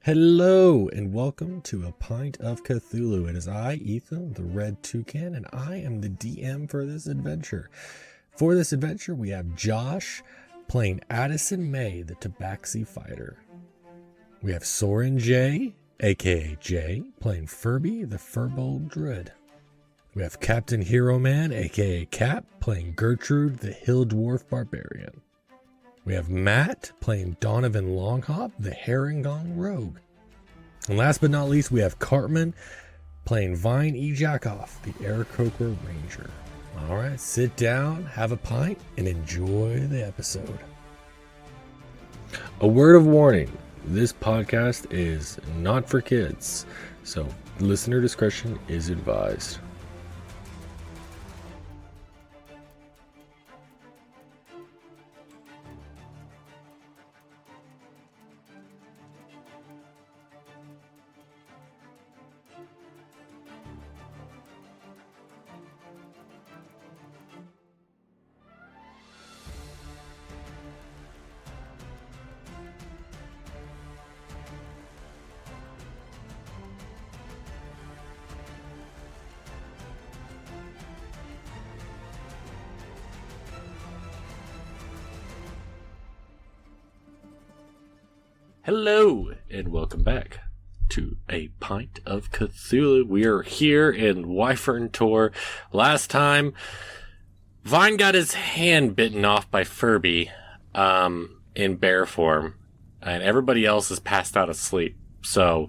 Hello and welcome to A Pint of Cthulhu. It is I, Ethan, the Red Toucan, and I am the DM for this adventure. For this adventure, we have Josh playing Addison May, the Tabaxi Fighter. We have Soren J, aka Jay, playing Furby, the Furbold Druid. We have Captain Hero Man, aka Cap, playing Gertrude, the Hill Dwarf Barbarian. We have Matt playing Donovan Longhop, the Herringgong Rogue. And last but not least, we have Cartman playing Vine E. Jackoff, the Aarakocra Ranger. All right, sit down, have a pint, and enjoy the episode. A word of warning, this podcast is not for kids, so listener discretion is advised. Hello, and welcome back to A Pint of Cthulhu. We are here in Wyvern Tor. Last time, Vine got his hand bitten off by Furby in bear form, and everybody else is passed out asleep. So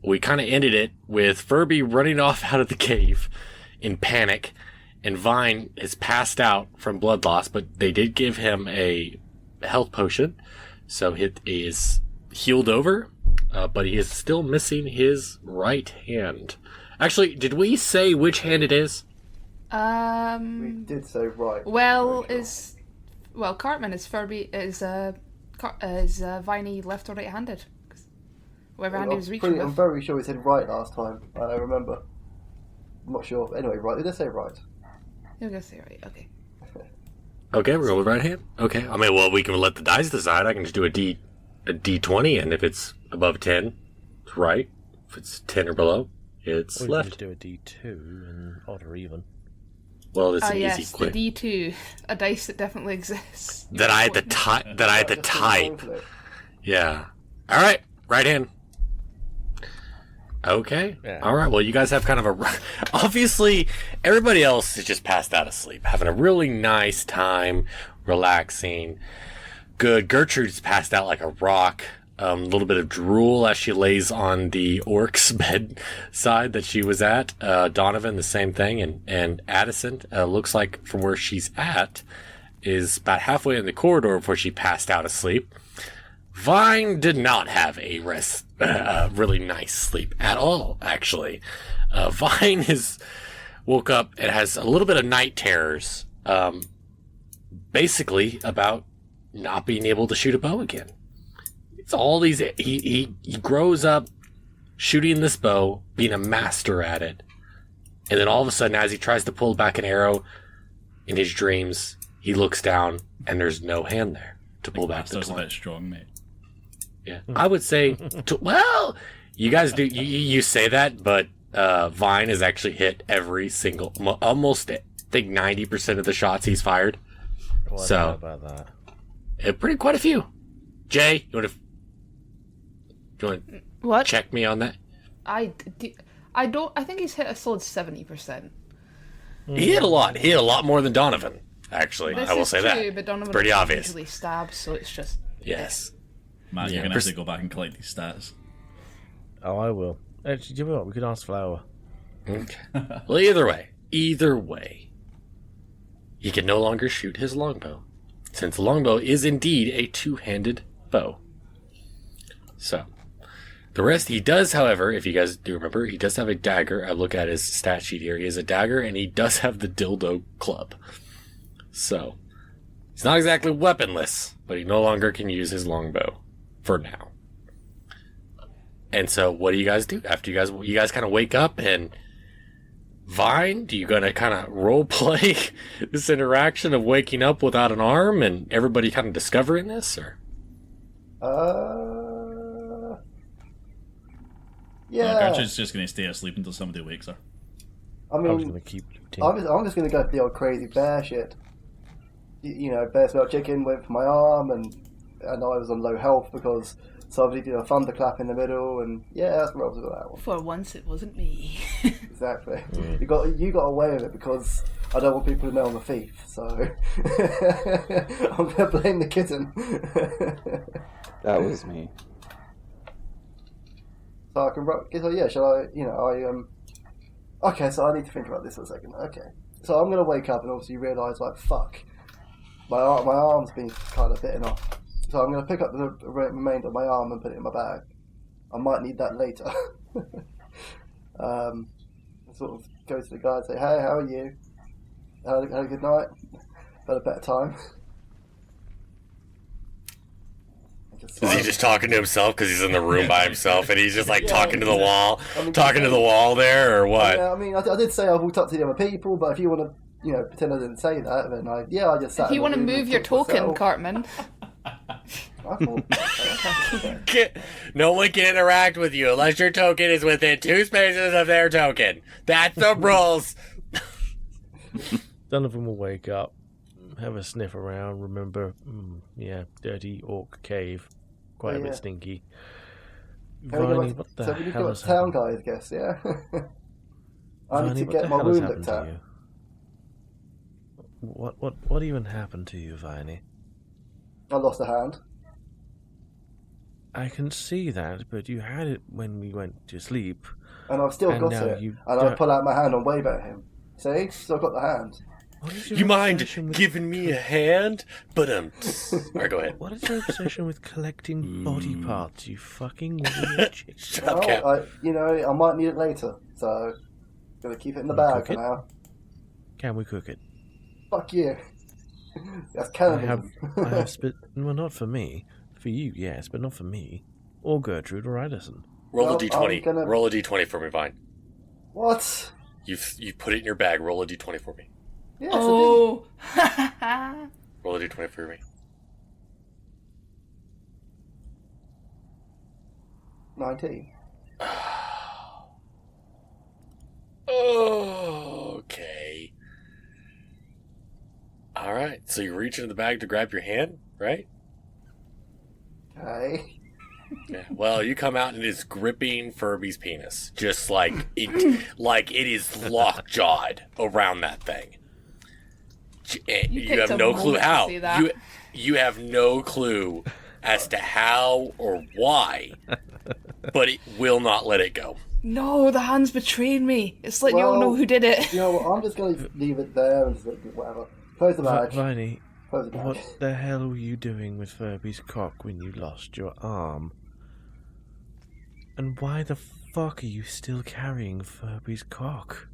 we kind of ended it with Furby running off out of the cave in panic, and Vine is passed out from blood loss, but they did give him a health potion, so it is healed over, but he is still missing his right hand. Actually, did we say which hand it is? We did say right. Cartman is Furby is Viney left or right-handed? Whatever hand he was reaching with. I'm very sure we said right last time. I remember. I'm not sure. Anyway, right. Did I say right? You're gonna say right. Okay. Okay, we're going with right hand. Okay. I mean, well, we can let the dice decide. I can just do a D20, and if it's above 10, it's right. If it's 10 or below, it's or left. Just do a D2 and odd or even. Well, it's an easy quick. The D2, a dice that definitely exists. That I had to type. Yeah. All right, right hand. Okay. Yeah. All right. Well, you guys have kind of a. Obviously, everybody else is just passed out asleep, having a really nice time, relaxing. Good. Gertrude's passed out like a rock. A little bit of drool as she lays on the orc's bedside that she was at. Donovan, the same thing. And Addison, looks like from where she's at, is about halfway in the corridor before she passed out asleep. Vine did not have a really nice sleep at all, actually. Vine woke up and has a little bit of night terrors. Basically about not being able to shoot a bow again. It's all these. He grows up shooting this bow, being a master at it, and then all of a sudden, as he tries to pull back an arrow in his dreams, he looks down and there's no hand there to pull back the That's a bit strong, mate. Yeah, I would say. Well, you guys do. You say that, but Vine has actually hit every single, almost I think 90% of the shots he's fired. Well, so. I don't know about that. Quite a few. Jay, you want What? Check me on that? I think he's hit a solid 70%. He hit a lot. He hit a lot more than Donovan, actually. This I will is say true, that. But Donovan pretty obvious. Usually stabs, so it's just. Yes. Matt, you're going to have to go back and collect these stats. Oh, I will. Actually, do you know what? We could ask Flower. Okay. Well, either way, he can no longer shoot his longbow, since the longbow is indeed a two-handed bow. So, the rest, he does, however, if you guys do remember, he does have a dagger. I look at his stat sheet here. He has a dagger, and he does have the dildo club. So, he's not exactly weaponless, but he no longer can use his longbow for now. And so, what do you guys do after you guys kind of wake up and Vine, do you gonna kind of role play this interaction of waking up without an arm and everybody kind of discovering this, or? Yeah. No, Gertrude's just going to stay asleep until somebody wakes her. I I'm just mean, gonna keep looting. I'm just going to go for the old crazy bear shit. You know, bear smelled chicken with my arm, and I know I was on low health because somebody did a thunderclap in the middle, and yeah, that's what I was about that one. For once, it wasn't me. Exactly. You got away with it because I don't want people to know I'm a thief, so I'm going to blame the kitten. That was me. So I can so yeah, shall I, okay, so I need to think about this for a second. Okay. So I'm going to wake up and obviously realise, like, fuck, my arm's been kind of bitten off. So I'm going to pick up the remainder of my arm and put it in my bag. I might need that later. Sort of go to the guy and say, hey, how are you? Had a good night? Had a better time? Is he just talking to himself because he's in the room by himself and he's just like talking to the wall, talking to the wall there, or what? Yeah, I mean, I did say I walked up to the other people, but if you want to, pretend I didn't say that, then I just sat. If you want to move your token, Cartman. No one can interact with you unless your token is within 2 spaces of their token. That's the rules. Donovan will wake up, have a sniff around, remember, dirty orc cave, quite a bit stinky. Viney, what the hell has town happened? guys, guess, yeah. I Viney, need to what get the my hell has wound happened looked to at. you? What even happened to you, Viney? I lost a hand. I can see that, but you had it when we went to sleep. And I've still got it. And I pull out my hand and wave at him. See? Still got the hand. You mind giving me a hand? But Alright, go ahead. What is your obsession with collecting body parts, you fucking weird chick? Shut up, Cap. I might need it later, so gotta keep it in the bag for now. Can we cook it? Fuck you. That's cannibalism. I have well, not for me. For you, yes, but not for me. Or Gertrude or Edison. Roll a d20. Roll a d20 for me, Vine. What? You've put it in your bag. Roll a d20 for me. Yes, oh. Roll a d20 for me. 19. Okay. Alright, so you reach into the bag to grab your hand, right? Okay. Yeah. Well, you come out and it is gripping Furby's penis. Just like it is lockjawed around that thing. You have no clue how. You have no clue as to how or why, but it will not let it go. No, the hand's betrayed me. It's like you all know who did it. You know what? I'm just going to leave it there and just whatever. Close the bag. Viney, Close the bag. what the hell were you doing with Furby's cock when you lost your arm? And why the fuck are you still carrying Furby's cock?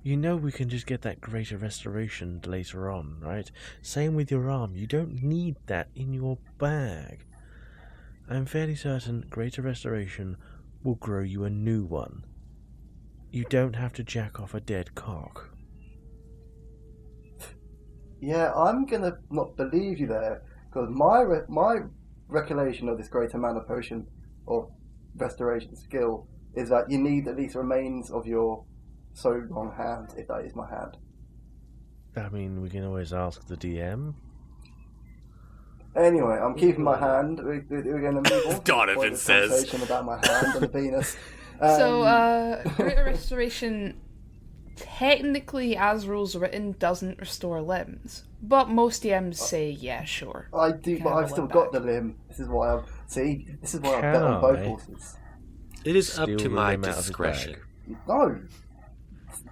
You know we can just get that greater restoration later on, right? Same with your arm. You don't need that in your bag. I'm fairly certain greater restoration will grow you a new one. You don't have to jack off a dead cock. Yeah, I'm gonna not believe you there because my recollection of this greater mana potion or restoration skill is that you need at least remains of your so long hand, if that is my hand. I mean, we can always ask the DM. Anyway, I'm keeping my hand. We're going to move on. Donovan says. Conversation about my hand and the penis. Greater Restoration, technically, as rules written, doesn't restore limbs. But most DMs say, yeah, sure. I do, but I've still got the limb. This is why I'm bet on both horses. It is Steal up to the my limb out of his discretion. bag. No.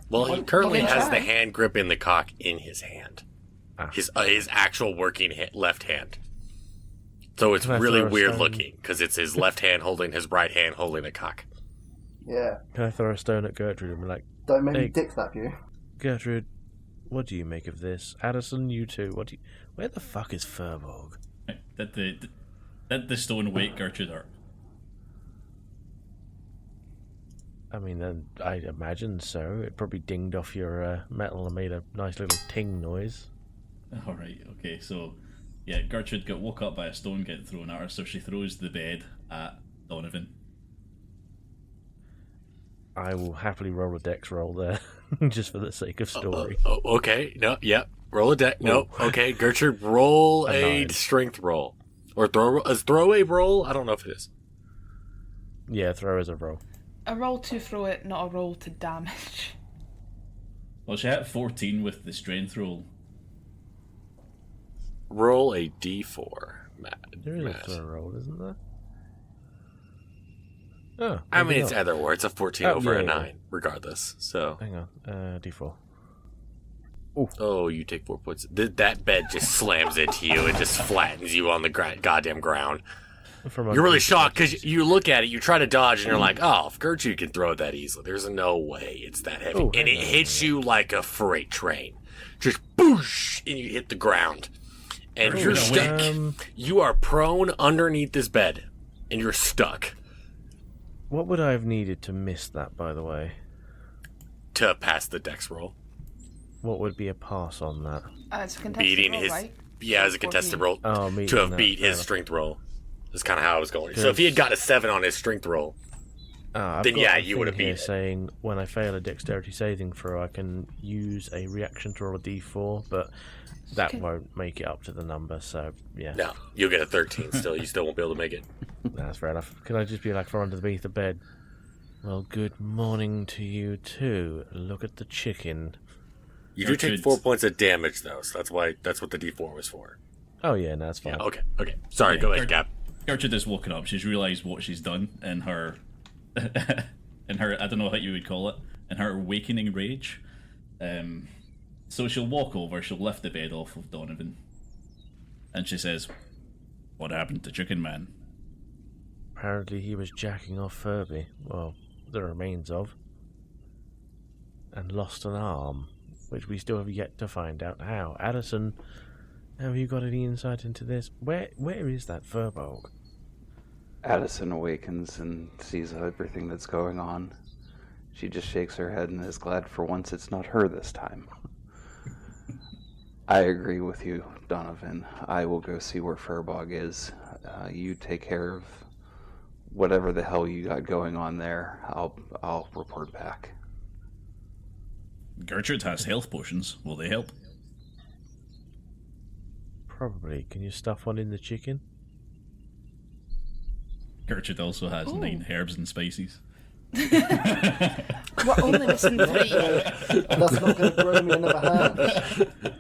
Well, he currently Okay, has try. the hand gripping the cock in his hand. His actual working left hand. So it's Can I really throw a weird stone? looking because it's his left hand holding his right hand holding a cock. Yeah. Can I throw a stone at Gertrude and be like, Don't make me Hey. dick slap you. Gertrude, what do you make of this? Addison, you too. Where the fuck is Furbolg? Did the stone wake Gertrude up? I mean, I imagine so. It probably dinged off your metal and made a nice little ting noise. Alright, okay, so yeah, Gertrude got woke up by a stone getting thrown at her, so she throws the bed at Donovan. I will happily roll a dex roll there, just for the sake of story. Okay. No. Yep. Roll a deck. No. Okay. Gertrude, roll a 9. strength roll. Or throw a roll? I don't know if it is. Yeah, throw as a roll. A roll to throw it, not a roll to damage. Well, she had 14 with the strength roll. Roll a d4, Matt. There is a throw roll, isn't there? Oh, I mean, maybe it's not. either or. It's a 14 over a yeah. 9, regardless. So. Hang on, d4. Oh, you take 4 points. That bed just slams into you and just flattens you on the goddamn ground. You're really shocked because you look at it, you try to dodge, and you're like, oh, if Gertrude can throw it that easily, there's no way it's that heavy. Oh, and it hits you like a freight train. Just boosh, and you hit the ground. And you're stuck. You are prone underneath this bed, and you're stuck. What would I have needed to miss that, by the way? To pass the dex roll. What would be a pass on that? It's a contested Beating roll, his... right? Yeah, as a contested roll. Oh, To have beat his strength roll. That's kind of how I was going. So if he had got a 7 on his strength roll, then yeah, you would have beat it. Saying when I fail a dexterity saving throw, I can use a reaction to roll a d4, but that won't make it up to the number, so yeah. No, you'll get a 13 still. You still won't be able to make it. That's fair enough. Can I just be like, from underneath the bed? Well, good morning to you too. Look at the chicken. You do take 4 points of damage, though, so that's what the d4 was for. Oh yeah, no, that's fine. Yeah, okay. Sorry, go ahead, Cap. Gertrude has woken up. She's realised what she's done in her, I don't know what you would call it, in her awakening rage. So she'll walk over, she'll lift the bed off of Donovan, and she says, "What happened to Chicken Man?" Apparently he was jacking off Furby, well, the remains of, and lost an arm, which we still have yet to find out how. Addison, have you got any insight into this? Where is that Furbolg? Addison awakens and sees everything that's going on. She just shakes her head and is glad for once it's not her this time. I agree with you, Donovan. I will go see where Furbog is. You take care of whatever the hell you got going on there. I'll report back. Gertrude has health potions. Will they help? Probably. Can you stuff one in the chicken? Gertrude also has 9 herbs and spices. We're only missing 3. That's not going to grow me another hand.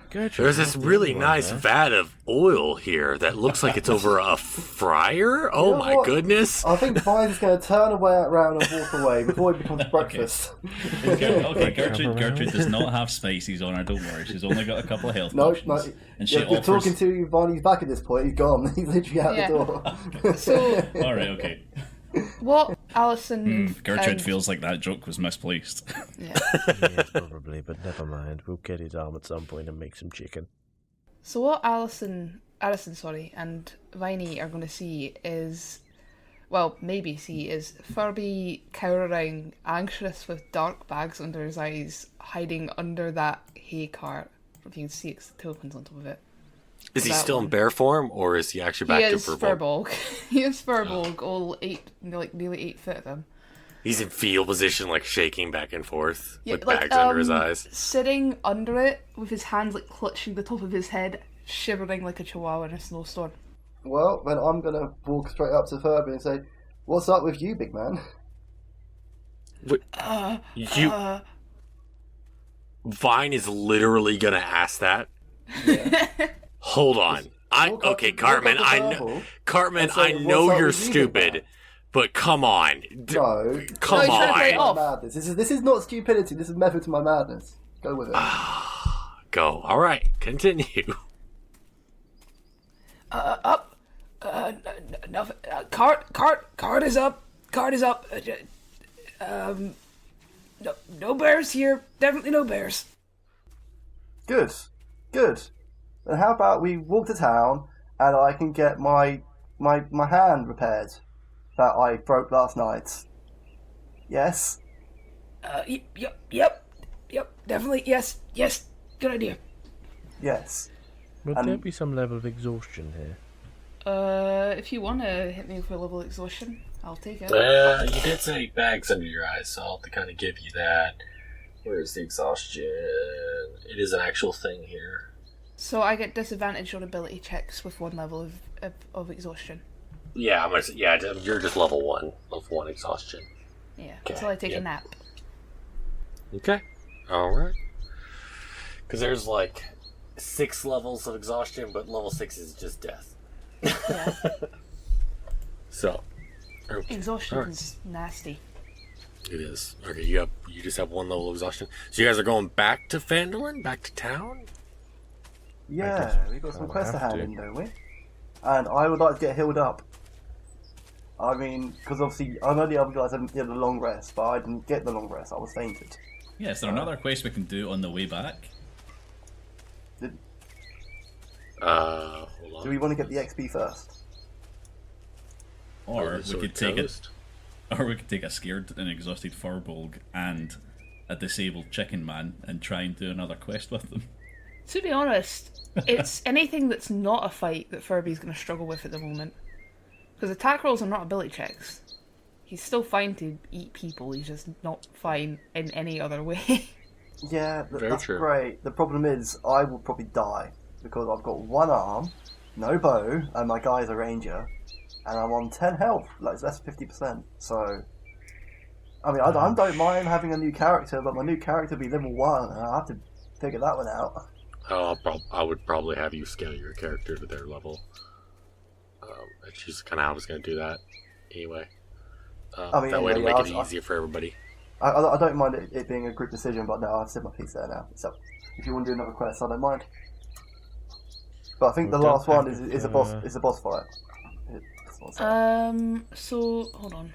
There's this really nice vat of oil here that looks like it's over a fryer. Oh know my what? goodness. I think Vine's going to turn around and walk away before it becomes breakfast. Okay, Gertrude does not have spices on her, don't worry. She's only got a couple of health potions. And she You're offers... talking to Vine, he's back at this point. He's gone. He's literally out the door. So, Alright, okay. what Alison... Gertrude feels like that joke was misplaced. Yeah. Yes, probably, but never mind. We'll get his arm at some point and make some chicken. So what Addison, and Viney are going to see is... Well, maybe see is Furby cowering, anxious with dark bags under his eyes, hiding under that hay cart. If you can see, it's the tailpins on top of it. Is he still in bear form, or is he actually back to Furbolg? He is Furbolg, all nearly 8 foot of him. He's in fetal position, like shaking back and forth Yeah, with bags under his eyes. Sitting under it with his hands like clutching the top of his head, shivering like a chihuahua in a snowstorm. Well, then I'm going to walk straight up to Furby and say, "What's up with you, big man?" Vine is literally gonna ask that. Yeah. Hold on. Cartman, I know you're stupid, but come on. No. Come on. Madness. This is not stupidity. This is method to my madness. Go with it. Go. All right. Continue. Up. Cart is up. Cart is up. No bears here. Definitely no bears. Good. Then how about we walk to town and I can get my hand repaired that I broke last night? Yes? Yep. Definitely. Yes. Good idea. Yes. Would there be some level of exhaustion here? If you want to hit me for a level exhaustion, I'll take it. You did say bags under your eyes, so I'll have to kind of give you that. Where's the exhaustion? It is an actual thing here. So I get disadvantage on ability checks with 1 level of exhaustion. Yeah, you're just level 1 of 1 exhaustion. Yeah, Okay, until I take a nap. Okay, alright. Because there's like 6 levels of exhaustion, but level 6 is just death. Yeah. So, okay. Exhaustion's nasty. It is. Okay, you just have 1 level of exhaustion. So you guys are going back to Phandelver? Back to town? Yeah, we got some quests to hand in, don't we? And I would like to get healed up. I mean, because obviously I know the other guys did a long rest, but I didn't get the long rest. I was fainted. Yeah, is there another quest we can do on the way back? Hold on. Do we want to get the XP first? Or we could take a scared and exhausted Furbolg and a disabled chicken man and try and do another quest with them. To be honest, it's anything that's not a fight that Furby's going to struggle with at the moment. Because attack rolls are not ability checks. He's still fine to eat people, he's just not fine in any other way. Yeah, that's true. great. The problem is, I will probably die. Because I've got 1 arm, no bow, and my guy's a ranger. And I'm on 10 health, like that's 50%. So, I mean, I don't mind having a new character, but my new character be level 1, and I have to figure that one out. I would probably have you scale your character to their level. That's just kind of how I was going to do that anyway. I mean, that way to make it I- easier for everybody. I don't mind it being a group decision, but no, I've said my piece there now. So, if you want to do another quest, I don't mind. But I think the last one is a boss fight. So, hold on.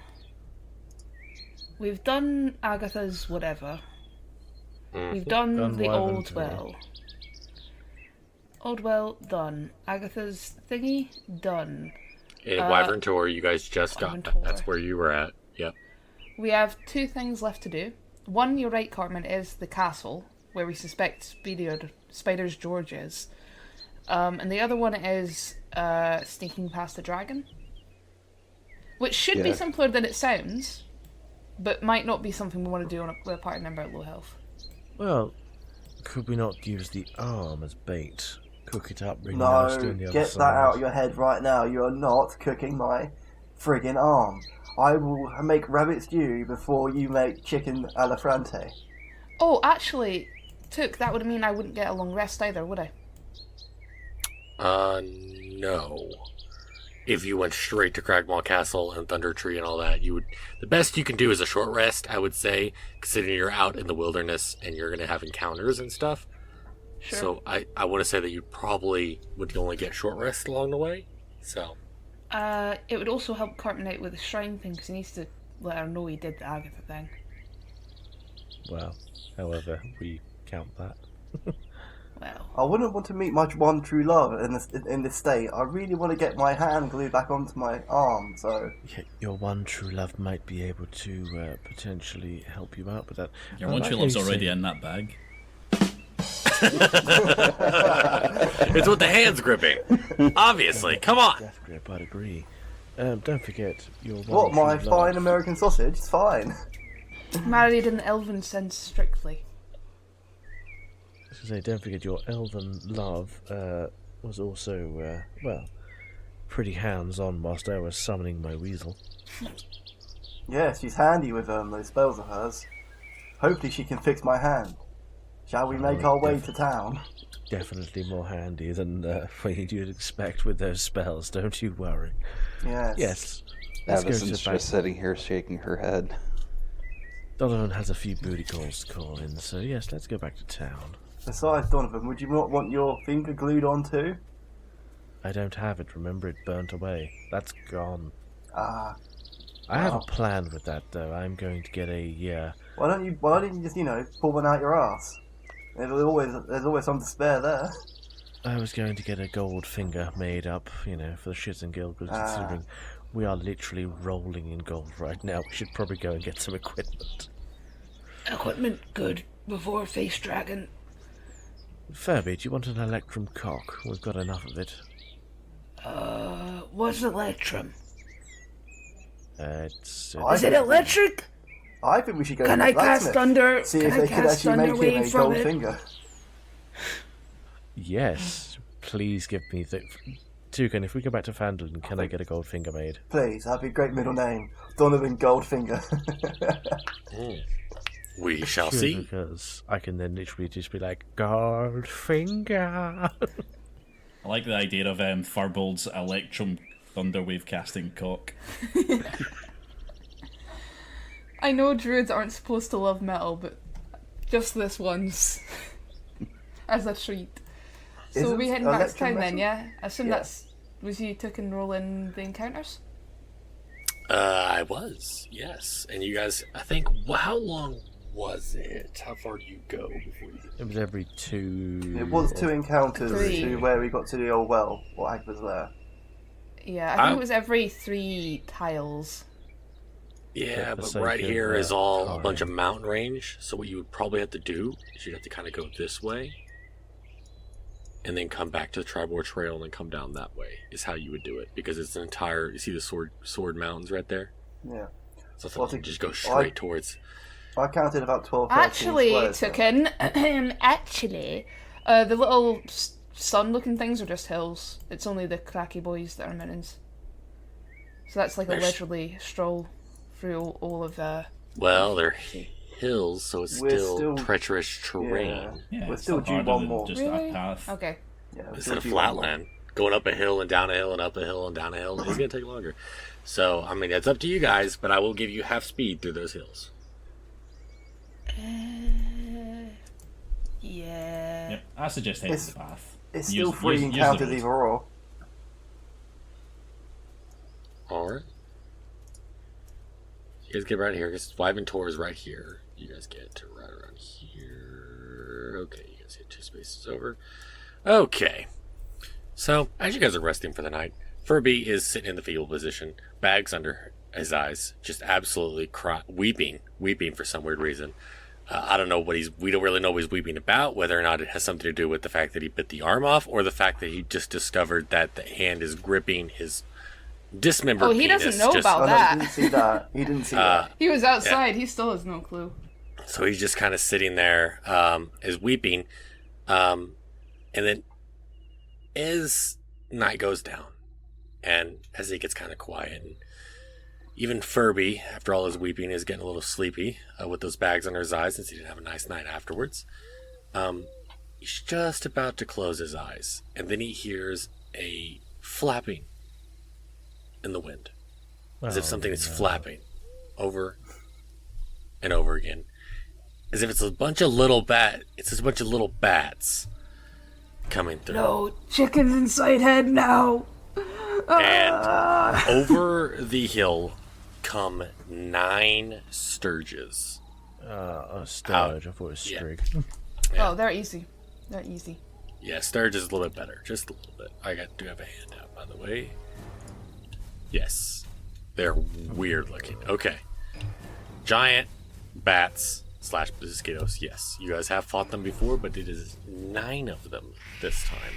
We've done Agatha's whatever. We've done the Wyvern Oldwell. Oldwell, done. Agatha's thingy, done. In Wyvern Tour, you guys just got Wyvern that. Tour. That's where you were at. Yep. We have 2 things left to do. One, you're right, Cartman, is the castle, where we suspect Spider's George is. And the other one is sneaking past the dragon. Which should be simpler than it sounds, but might not be something we want to do with a party member at low health. Well, could we not use the arm as bait? Cook it up really nicely on the No, other get side. that out of your head right now. You are not cooking my friggin' arm. I will make rabbit stew before you make chicken alla frante. Oh, actually, that would mean I wouldn't get a long rest either, would I? No. If you went straight to Cragmaw Castle and Thunder Tree and all that, the best you can do is a short rest, I would say, considering you're out in the wilderness and you're going to have encounters and stuff. Sure. So I want to say that you probably would only get short rest along the way. So. It would also help Cartman out with the shrine thing, because he needs to let her know he did the Agatha thing. Well, however, we count that. Well, I wouldn't want to meet my one true love in this state. I really want to get my hand glued back onto my arm, so... Yeah, your one true love might be able to potentially help you out with that. Your one true love's already in that bag. It's with the hands gripping. Obviously, come on. Death grip, I'd agree. Don't forget your one What, my true fine love. American sausage? It's fine. married in the elven sense strictly. I was going to say, don't forget your elven love was also, pretty hands-on whilst I was summoning my weasel. Yeah, she's handy with those spells of hers. Hopefully she can fix my hand. Shall we make our way to town? Definitely more handy than what you'd expect with those spells, don't you worry. Yes. Yes. Let's go Addison's to just sitting here shaking her head. Donovan has a few booty calls to call in, so yes, let's go back to town. Besides, Donovan, would you not want your finger glued on too? I don't have it, remember it burnt away. That's gone. Ah. I have a plan with that, though. I'm going to get a, Why don't you just, pull one out your ass? There's always some to spare there. I was going to get a gold finger made up, for the shits and giggles, considering we are literally rolling in gold right now. We should probably go and get some equipment. Equipment good before face dragon. Furby, do you want an electrum cock? We've got enough of it. What's electrum? It's Is it electric? I think we should go Can to I the cast blacksmith. thunder? See Can if I they could cast actually thunder make away him a from gold it? finger. yes. Please give me the. Toucan, if we go back to Phandelver, can I get a gold finger made? Please, that'd be a great middle name. Donovan Goldfinger. We shall Sure, see. because I can then literally just be like, gold finger. I like the idea of Firbolg's Electrum Thunderwave casting cock. I know druids aren't supposed to love metal, but just this once. As a treat. So Isn't we heading back to Electrum town then, metal? yeah? I assume Yeah. was you took and roll in the encounters? I was, yes. And you guys, I think, how long was it? How far do you go before you... It was every 2. It was 2 encounters 3. to where we got to the old well, or Ag was there. Yeah, I think it was every 3 tiles. Yeah, For but sake right of, here is all a time. bunch of mountain range. So what you would probably have to do is you'd have to kind of go this way. And then come back to the Tribor Trail and then come down that way is how you would do it. Because it's an entire... You see the sword mountains right there? Yeah. So Well, I you think just go straight towards... I counted about 12, 13 Actually, squares, yeah. Tukin, the little sun-looking things are just hills. It's only the cracky boys that are mountains. So that's like a There's- leisurely stroll through all of the... Well, they're hills, so it's We're still still- treacherous terrain. Yeah, We're it's still not due harder one than more. just Really? a path. Okay. Yeah, we're Instead still of due one more. flatland, going up a hill and down a hill and up a hill and down a hill, it's going to take longer. So, I mean, it's up to you guys, but I will give you half speed through those hills. Yeah. Yep, I suggest taking It's- the path. It's Use- still 3 use the encounters road. either or. Alright. You guys get right here, because Wyventor is right here. You guys get to right around here. Okay, you guys get 2 spaces over. Okay. So, as you guys are resting for the night, Furby is sitting in the fetal position, bags under his eyes, just absolutely weeping for some weird reason. I don't know we don't really know what he's weeping about, whether or not it has something to do with the fact that he bit the arm off, or the fact that he just discovered that the hand is gripping his dismembered Oh, he penis. doesn't know just- about Oh, no, that. he didn't see that. He didn't see that. He was outside, he still has no clue. So he's just kind of sitting there, is weeping, and then as night goes down, and as he gets kind of quiet, and even Furby, after all his weeping, is getting a little sleepy with those bags under his eyes since he didn't have a nice night afterwards. He's just about to close his eyes, and then he hears a flapping in the wind, as if something is flapping over and over again, as if it's a bunch of little bats coming through. No chickens inside head now. And over the hill come 9 sturges. A sturge. I thought it was Yeah. strig. Yeah. Oh, they're easy. They're easy. Yeah, sturge is a little bit better, just a little bit. Do have a handout, by the way. Yes, they're weird looking. Okay, giant bats / mosquitoes. Yes, you guys have fought them before, but it is 9 of them this time.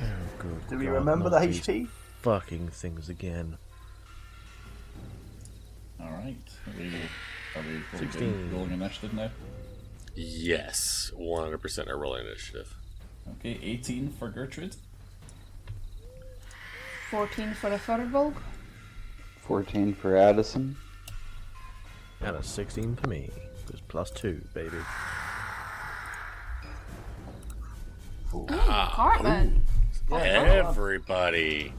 Oh, good Do we God, remember not the these HP? fucking things again. Alright. Are we 16. rolling initiative now? Yes, 100% are rolling initiative. Okay, 18 for Gertrude. 14 for a Firbolg. 14 for Addison. And a 16 for me. It was +2, baby. Cartman. Everybody.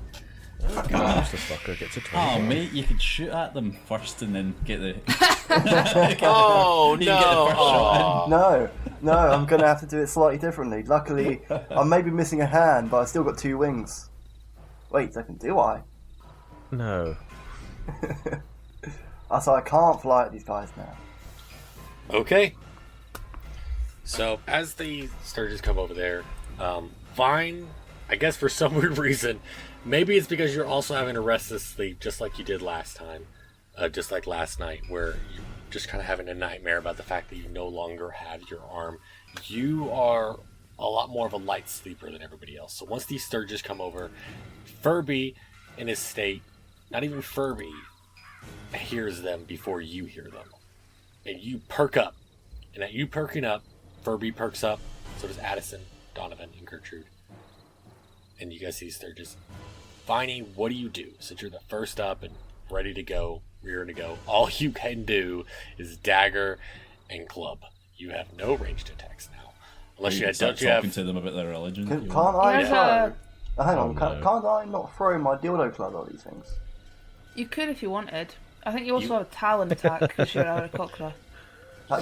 Gosh, the fucker gets a 20. Oh, mate, you could shoot at them first and then get the. Oh, You get the first shot in. No, I'm going to have to do it slightly differently. Luckily, I'm maybe missing a hand, but I've still got 2 wings. Wait a second, do I? No. So I can't fly at these guys now. Okay. So, as the sturges come over there, Vine, I guess for some weird reason, maybe it's because you're also having a restless sleep, just like you did last time, just like last night, where you're just kind of having a nightmare about the fact that you no longer have your arm. You are a lot more of a light sleeper than everybody else. So once these Sturges come over, Furby in his state, not even Furby hears them before you hear them. And you perk up. And at you perking up, Furby perks up. So does Addison, Donovan, and Gertrude. And you guys see Sturges. Viney, what do you do? Since you're the first up and ready to go, rearing to go, all you can do is dagger and club. You have no ranged attacks now. Unless you start talking to them about their religion. Can't I There's throw? Hang on, no. can't I not throw my dildo club at these things? You could if you wanted. I think you also have a talon attack because you're out of cockra.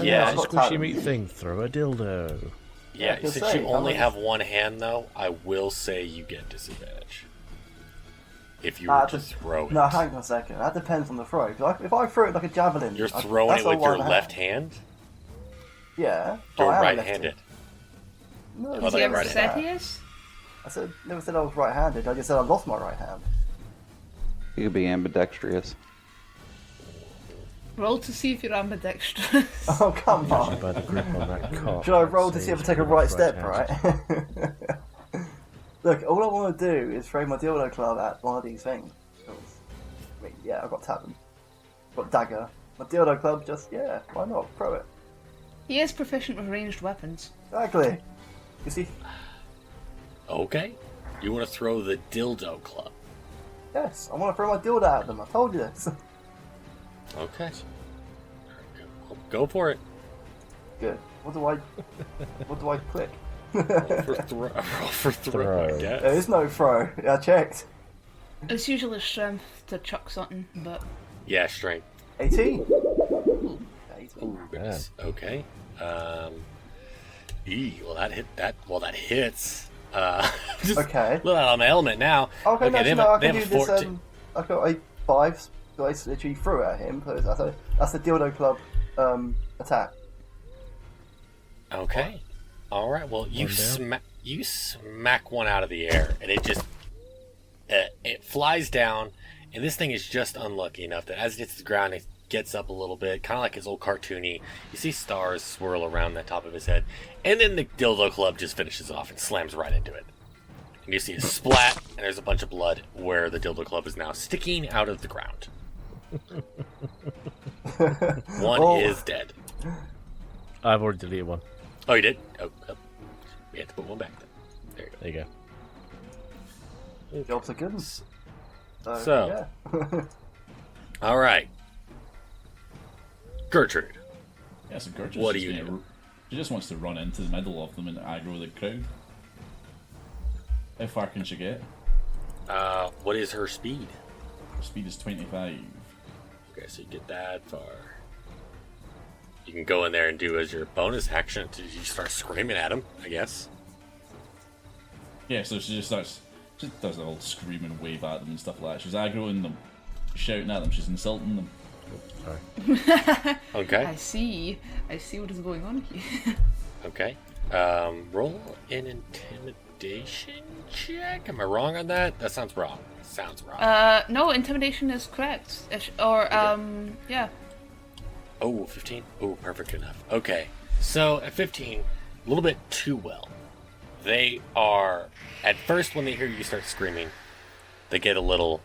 Yeah, I've got Squishy talent. meat thing, throw a dildo. Yeah, can since say, you only how have one hand, though, I will say you get disadvantage. If you were to throw it. No, hang on a second. That depends on the throw. 'Cause if I throw it like a javelin, You're throwing that's it a with your one left hand? Yeah. You're I am right-handed. No, Oh, Has that's he ever right. said he is? I said never said I was right-handed. I just said I lost my right hand. You could be ambidextrous. Roll to see if you're ambidextrous. Oh come on! By the grip on that cock. Should I roll to see if I take a right step? right-handed. Right. Look, all I want to do is throw my dildo club at one of these things. Wait, yeah, I've got talon. I've got dagger. My dildo club, just yeah, why not? Throw it. He is proficient with ranged weapons. Exactly. You see? Okay. You want to throw the dildo club. Yes, I want to throw my dildo at them. I told you this. Okay. Go for it. Good. What do I click? Roll for throw, I guess. There is no throw. I checked. It's usually strength to chuck something, but Yeah, strength. 18. Ooh, 18. goodness. Okay. Well, that hits. Just Okay. a little out of my element now. Okay, they no, I have can a do this. 14. I've got a 5. So I literally threw it at him. So that's the dildo club attack. Okay. All right. Well, you smack one out of the air, and it just it flies down. And this thing is just unlucky enough that as it hits the ground, it gets up a little bit, kind of like his old cartoony. You see stars swirl around the top of his head, and then the dildo club just finishes off and slams right into it. And you see a splat, and there's a bunch of blood where the dildo club is now sticking out of the ground. One is dead. I've already deleted one. Oh, you did? Oh. We have to put one back then. There you go. There you go. Jobs are good. So. Yeah. All right. Gertrude. Yeah, so Gertrude's What do just you gonna- do? She just wants to run into the middle of them and aggro the crowd. How far can she get? What is her speed? Her speed is 25. Okay, so you get that far. You can go in there and do as your bonus action to you start screaming at him, I guess. Yeah, so she just does the old scream and wave at them and stuff like that. She's aggroing them, shouting at them, she's insulting them. Okay. I see what is going on here. Okay. Roll an intimidation check. Am I wrong on that? That sounds wrong. Sounds wrong. No, intimidation is correct. Yeah. Oh, 15? Oh, perfect enough. Okay. So, at 15, a little bit too well. They are, at first when they hear you start screaming, they get a little,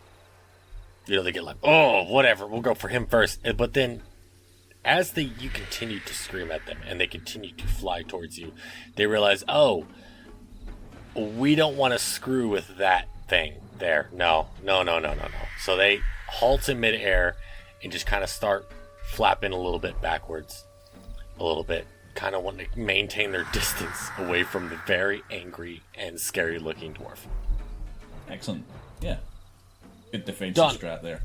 they get like, oh, whatever, we'll go for him first. But then, as you continue to scream at them and they continue to fly towards you, they realize, oh, we don't want to screw with that thing there. No. So they halt in midair and just kind of start flapping a little bit backwards, a little bit, kind of want to maintain their distance away from the very angry and scary looking dwarf. Excellent. Yeah. Good defensive Done. strat there.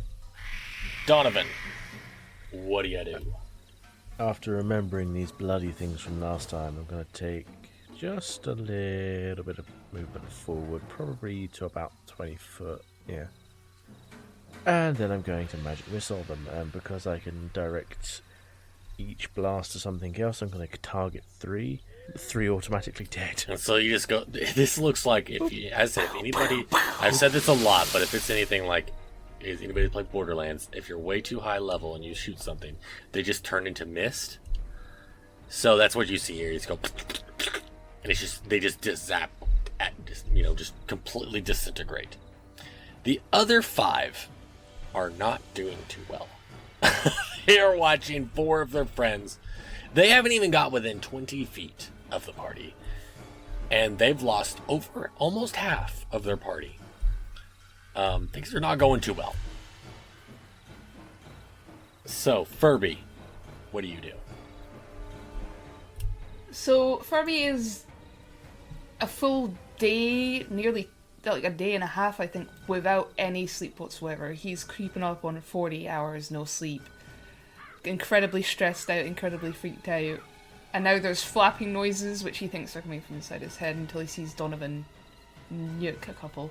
Donovan, what do you do? After remembering these bloody things from last time, I'm going to take just a little bit of movement forward, probably to about 20 foot, yeah. And then I'm going to magic missile them, and because I can direct each blast to something else, I'm going to target 3. 3 automatically dead. And so you just go, this looks like, if anybody, I've said this a lot, but if it's anything like, is anybody play Borderlands, if you're way too high level and you shoot something, they just turn into mist. So that's what you see here. You just go, and they just zap, just completely disintegrate. The other 5 are not doing too well. They are watching 4 of their friends. They haven't even got within 20 feet of the party, and they've lost over almost half of their party. Things are not going too well. So, Furby, what do you do? So Furby is a full day, nearly like a day and a half, I think, without any sleep whatsoever. He's creeping up on 40 hours no sleep. Incredibly stressed out, incredibly freaked out. And now there's flapping noises, which he thinks are coming from inside his head, until he sees Donovan nuke a couple.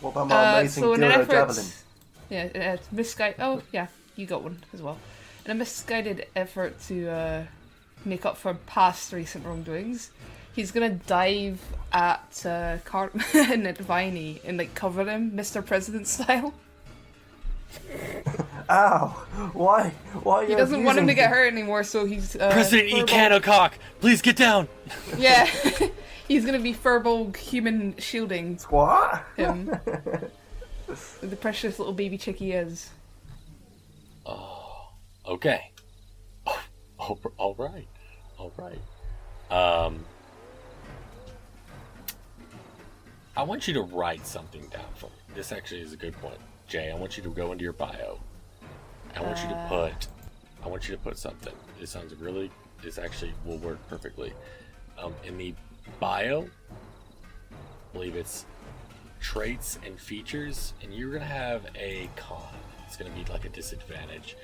What about my amazing dildo javelin? Yeah, misguided. Oh, yeah, you got one as well. In a misguided effort to make up for past recent wrongdoings, he's gonna dive at Cartman and Viney and like cover him, Mr. President style. Ow! Why? Why? He doesn't want him to get hurt anymore, so he's President Econocock, please get down. Yeah, he's gonna be furball human shielding What? him. The precious little baby chick he is. Oh, okay. Oh, all right. I want you to write something down for me. This actually is a good point. Jay, I want you to go into your bio. I want you to put something. This actually will work perfectly. In the bio, I believe it's traits and features, and you're going to have a con. It's going to be like a disadvantage.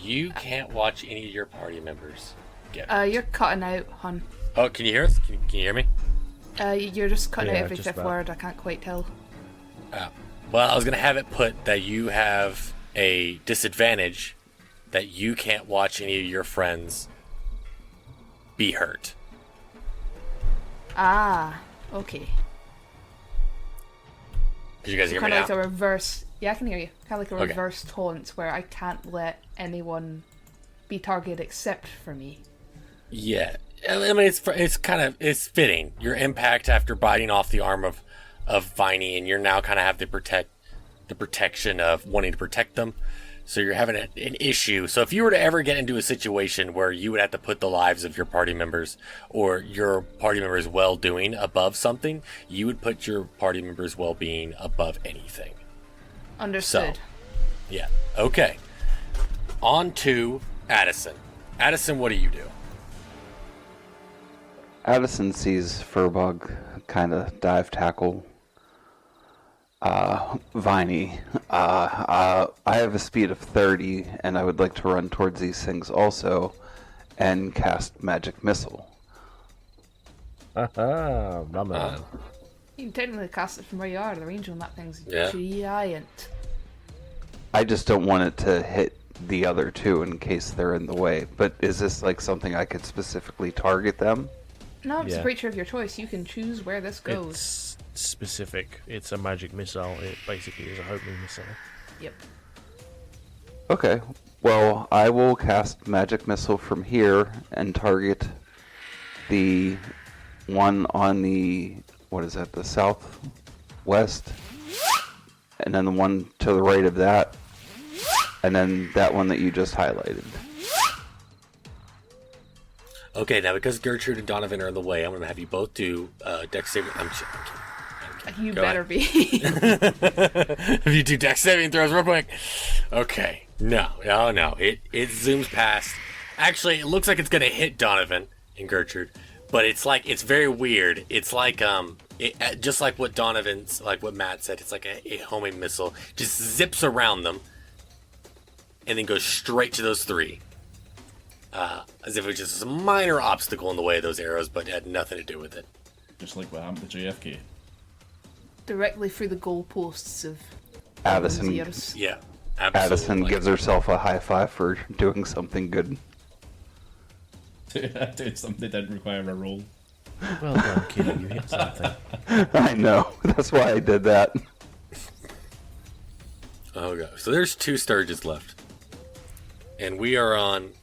You can't watch any of your party members get hurt. You're cutting out, hon. Oh, can you hear us? Can you hear me? You're just cutting out every just 5th about. word. I can't quite tell. Well, I was going to have it put that you have a disadvantage that you can't watch any of your friends be hurt. Ah, okay. Did you guys hear me Kind of now? like a reverse. Yeah, I can hear you. Kind of like a Okay. reverse taunt where I can't let anyone be targeted except for me. Yeah. I mean, it's fitting. Your impact after biting off the arm of Viney, and you're now kind of have the protection of wanting to protect them. So you're having an issue. So if you were to ever get into a situation where you would have to put the lives of your party members or your party members' well-doing above something, you would put your party members' well-being above anything. Understood. So, yeah. Okay. On to Addison. Addison, what do you do? Addison sees Furbug kind of dive tackle Viney. I have a speed of 30, and I would like to run towards these things also and cast Magic Missile. Ramadan. You can technically cast it from where you are. The range on that thing's Yeah. giant. I just don't want it to hit the other two in case they're in the way. But is this like something I could specifically target them? No, it's Yeah. a creature of your choice. You can choose where this goes. It's specific. It's a magic missile. It basically is a homing missile. Yep. Okay. Well, I will cast Magic Missile from here and target the one on the, what is that, the southwest? And then the one to the right of that. And then that one that you just highlighted. Okay, now because Gertrude and Donovan are in the way, I'm going to have you both do dex saving. I'm kidding. You Go better be. If you do dex saving throws real quick. Okay. No. It zooms past. Actually, it looks like it's going to hit Donovan and Gertrude, but it's very weird. It's like just like what Donovan's, like what Matt said. It's like a homing missile. Just zips around them, and then goes straight to those three. As if it was just a minor obstacle in the way of those arrows, but it had nothing to do with it. Just like what happened to JFK. Directly through the goalposts of Addison, Zeus. Yeah, absolutely. Addison gives herself a high five for doing something good. Doing something that didn't require a roll. Well done, Kitty. You hit something. I know. That's why I did that. Oh god. So there's 2 Sturges left. And we are on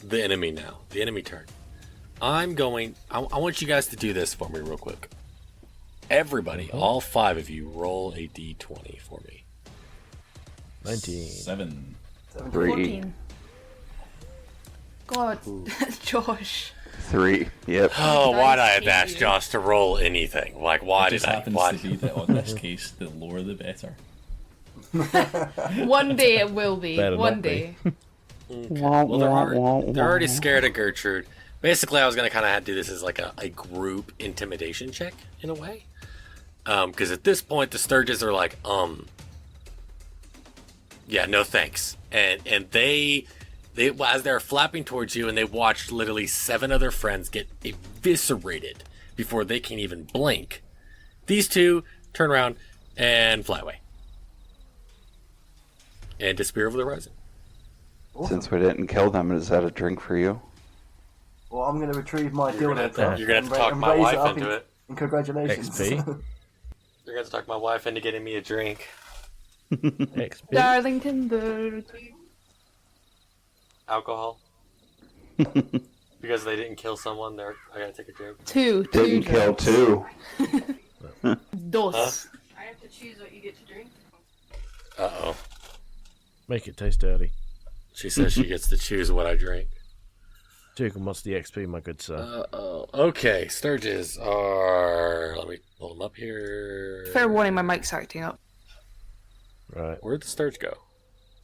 the enemy now. The enemy turn. I want you guys to do this for me real quick. Everybody, all 5 of you, roll a d20 for me. 19. 7. 3. 14. God, Josh. 3. Yep. Oh, why'd I have Nice asked you. Josh to roll anything? Like, why It did just I? happens Why? to be that on this case, the lower the better. One day it will be. Better One not be. day. Well, they're already scared of Gertrude. Basically, I was gonna kind of do this as like a group intimidation check in a way, because at this point the Sturges are like, yeah, no thanks, and they as they're flapping towards you, and they watched literally 7 other friends get eviscerated before they can even blink. These 2 turn around and fly away and disappear over the horizon. Since we didn't kill them, is that a drink for you? Well, I'm going to retrieve my You're gonna dildo. have to talk and my raise wife up into it. And congratulations. XP? You're gonna have to talk my wife into getting me a drink. XP. Darlington Bird. Alcohol. Because they didn't kill someone, I gotta take a drink. Two. Didn't kill 2. Dos. I have to choose what you get to drink. Uh-oh. Make it taste dirty. She says she gets to choose what I drink. Tukum, what's the XP, my good sir? Uh-oh. Okay, Sturges are... Let me pull them up here. Fair warning, my mic's acting up. Right. Where'd the Sturge go?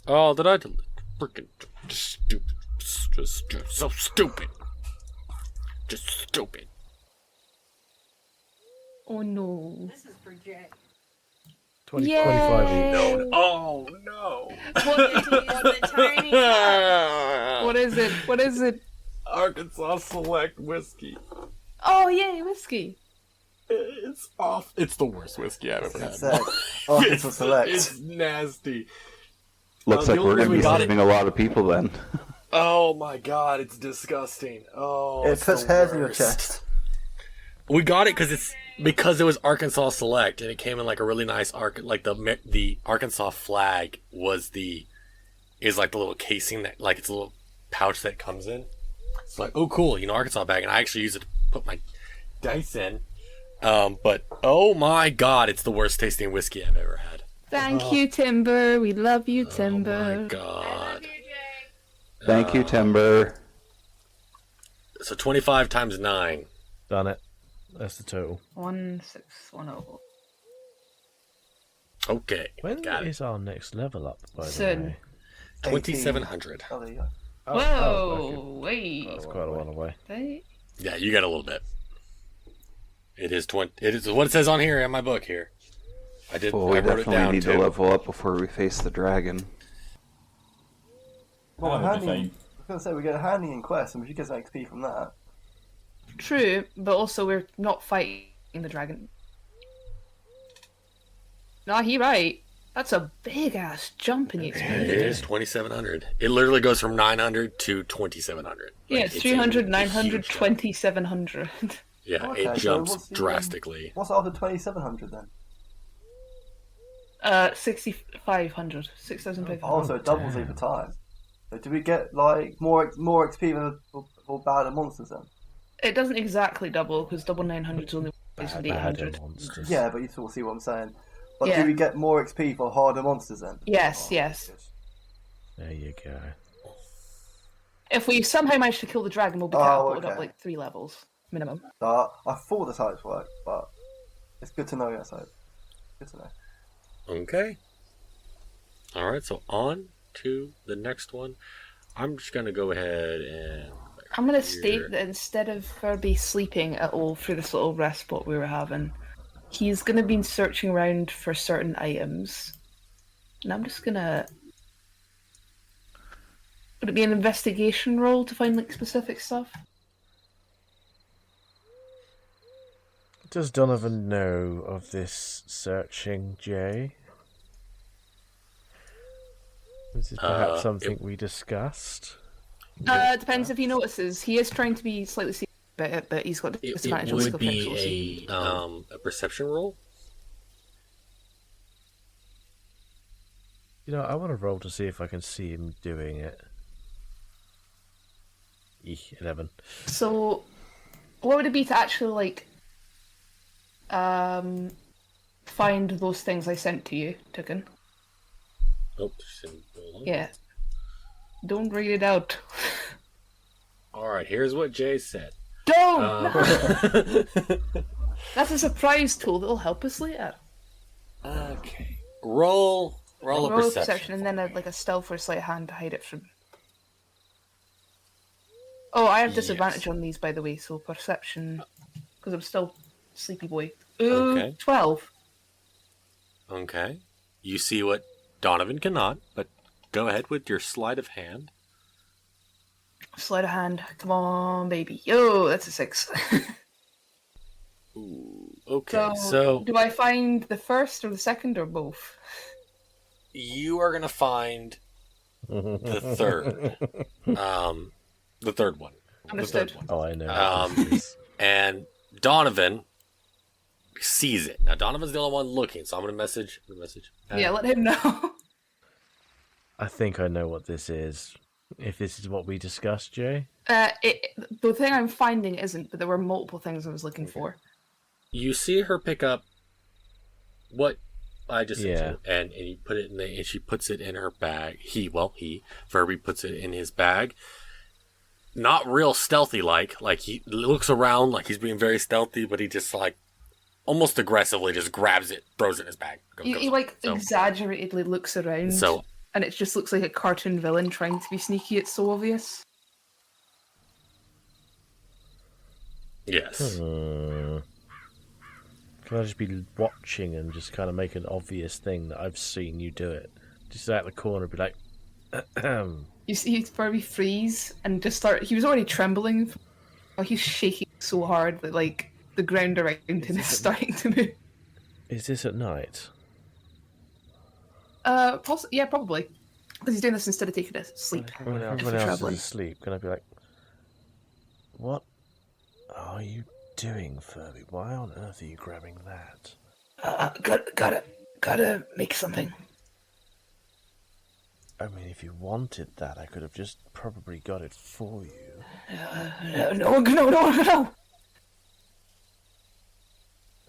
Oh, did I delete? Freaking stupid. Just so stupid. Just stupid. Oh no. This is for Jay. 20, Yay! 25 each. No. Oh, no. What is it? What is it? Arkansas Select Whiskey. Oh yay, whiskey. It's off. It's the worst whiskey I've ever had. Arkansas Select. It's nasty. Looks like we're going to be saving a lot of people then. Oh my god, it's disgusting. Oh, It puts hairs in your chest. We got it because it was Arkansas Select, and it came in like a really nice the Arkansas flag is like the little casing that like it's a little pouch that comes in. It's like, oh cool, Arkansas bag, and I actually use it to put my dice in. But oh my god, it's the worst tasting whiskey I've ever had. Thank you, Timber. We love you, Timber. Oh my god. Thank you, Timber. So 25 times 9. Done it. That's the total. 1610. Okay. When got is our next level up, by the Soon. way? 2700. Oh, there you go. Oh, Whoa, okay. wait. That's quite a while away. Wait. Yeah, you got a little bit. It is what it says on here in my book here. Well, we I wrote it definitely down need too. to level up before we face the dragon. Well, That'll be handing, I fine. was going to say, we get a handing in quest, and we should get some XP from that. True, but also we're not fighting the dragon. Nah, he right. That's a big ass jump in the It experience. is 2700. It literally goes from 900 to 2700. Yeah, Like, it's a 300, huge 900, jump. 2700. Yeah, Okay, it so jumps what's the, drastically. What's after 2700 then? 6,500. 6,500. Oh, so it doubles either time. So do we get like more XP for bad monsters then? It doesn't exactly double, because double 900 is only Bad 800. monsters. Yeah, but you sort of see what I'm saying. But Yeah. do we get more XP for harder monsters then? Yes, Oh, yes. good. There you go. If we somehow manage to kill the dragon, we'll be Oh, catapulted okay. up like 3 levels minimum. I thought that's how it's worked, but it's good to know. Yes, good to know. Okay. All right, so on to the next one. I'm just going to go ahead and... I'm going to Here. state that instead of Furby sleeping at all through this little rest spot we were having, he's going to be searching around for certain items. And I'm just going to... Would it be an investigation roll to find like specific stuff? Does Donovan know of this searching, Jay? Is this perhaps something we discussed? It depends if he notices. He is trying to be slightly secret about it, but he's got It disadvantage on would skill checks, we'll see. be a perception roll. I want to roll to see if I can see him doing it. 11. So, What would it be to actually like find those things I sent to you, Tukin? Oops. Yeah. Don't read it out. All right. Here's what Jay said. Don't. That's a surprise tool that'll help us later. Okay. Roll a perception. And then like a stealth or sleight of hand to hide it from. Oh, I have disadvantage on these, by the way. So perception, because I'm still sleepy boy. Ooh, Okay. 12. Okay. You see what Donovan cannot, but go ahead with your sleight of hand. Sleight of hand. Come on, baby. Yo, that's a 6. Ooh. Okay. So do I find the first or the second or both? you are gonna find the third. The third one. Understood. The third one. Oh, I know. And Donovan sees it. Now Donovan's the only one looking, so I'm gonna message. Yeah, let him know. I think I know what this is. If this is what we discussed, Jay. The thing I'm finding isn't, but there were multiple things I was looking for. You see her pick up what I just Yeah. sent you, and you put it and she puts it in her bag. Furby puts it in his bag. Not real stealthy like he looks around like he's being very stealthy, but he just like almost aggressively just grabs it, throws it in his bag. He exaggeratedly looks around, and it just looks like a cartoon villain trying to be sneaky. It's so obvious. Yes. Can I just be watching and just kind of make an obvious thing that I've seen you do it? Just out the corner, be like, You see Furby freeze and just start. He was already trembling. He's shaking so hard that like the ground around him is starting to move. Is this at night? Yeah, probably. Because he's doing this instead of taking a sleep. When everyone else is asleep, can I be like, what are you doing, Furby? Why on earth are you grabbing that? Gotta make something. I mean, if you wanted that, I could have just probably got it for you. No.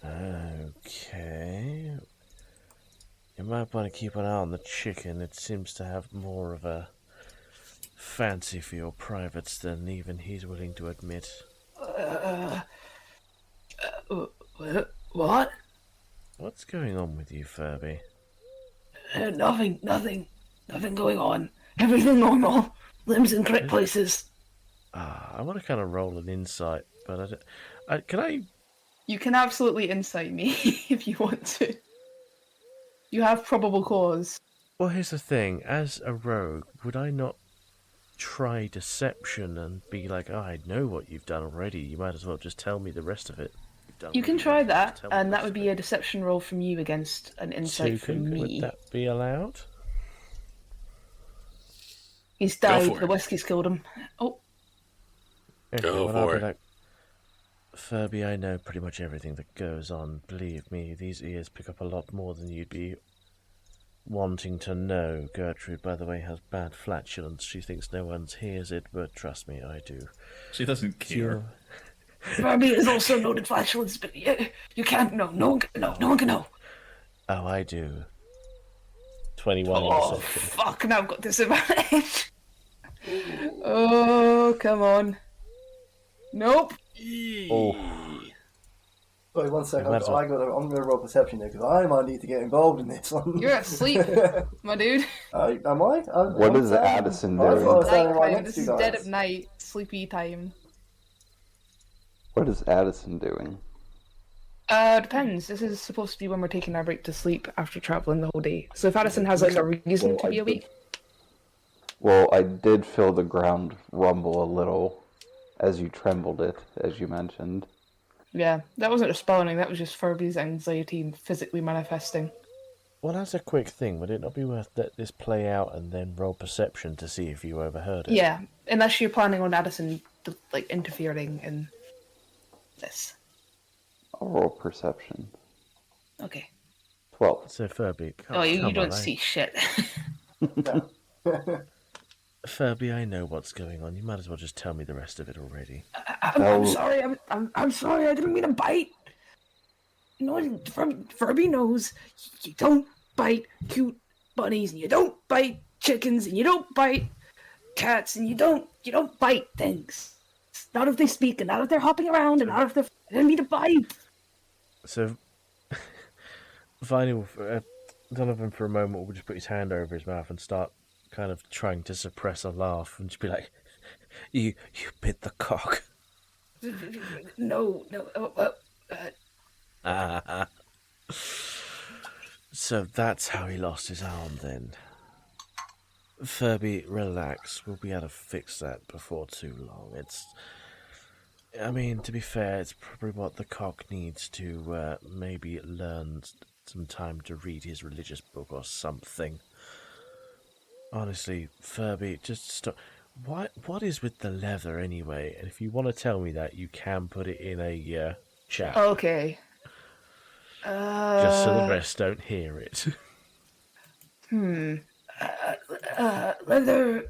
Okay. You might want to keep an eye on the chicken. It seems to have more of a fancy for your privates than even he's willing to admit. What? What's going on with you, Furby? Nothing going on. Everything normal. Limbs in correct places. I want to kind of roll an insight, but can I? You can absolutely insight me if you want to. You have probable cause. Well, here's the thing. As a rogue, would I not try deception and be like, oh, I know what you've done already. You might as well just tell me the rest of it. You can try that, and that would be a deception roll from you against an insight from me. Would that be allowed? He's died. The whiskey's killed him. Oh. Okay, Go for it. Like, Furby, I know pretty much everything that goes on. Believe me, these ears pick up a lot more than you'd be wanting to know. Gertrude, by the way, has bad flatulence. She thinks no one hears it, but trust me, I do. She doesn't care. Furby is also noted flatulence, but you can't know. No one can know. Oh, I do. 21 Oh, on deception. fuck, now I've got disadvantage. Oh, come on. Nope. Oh. Wait, one second. Might as well. I'm going to roll perception here because I might need to get involved in this one. You're asleep, my dude. Am I? What is Addison I thought I doing? was standing right Nighttime. next This to is you dead guys. of night. Sleepy time. What is Addison doing? Depends. This is supposed to be when we're taking our break to sleep after traveling the whole day. So if Addison has like a reason to be awake. Well, I did feel the ground rumble a little as you trembled it, as you mentioned. Yeah, that wasn't responding. That was just Furby's anxiety physically manifesting. Well, as a quick thing, would it not be worth let this play out and then roll perception to see if you overheard it? Yeah, unless you're planning on Addison like interfering in this. I'll roll perception. Okay. 12. So Furby, Oh, you come don't on, see shit. Furby, I know what's going on. You might as well just tell me the rest of it already. I'm sorry. I'm sorry. I didn't mean to bite. You know, Furby knows you don't bite cute bunnies, and you don't bite chickens, and you don't bite cats, and you don't bite things. Not if they speak, and not if they're hopping around, and not if they're. I didn't mean to bite. So, Donovan, for a moment, will just put his hand over his mouth and start kind of trying to suppress a laugh, and just be like, "You bit the cock." No. So that's how he lost his arm, then. Furby, relax. We'll be able to fix that before too long. I mean, to be fair, it's probably what the cock needs to maybe learn some time to read his religious book or something. Honestly, Furby, just stop. What is with the leather anyway? And if you want to tell me that, you can put it in a chat. Okay. Just so the rest don't hear it. Leather.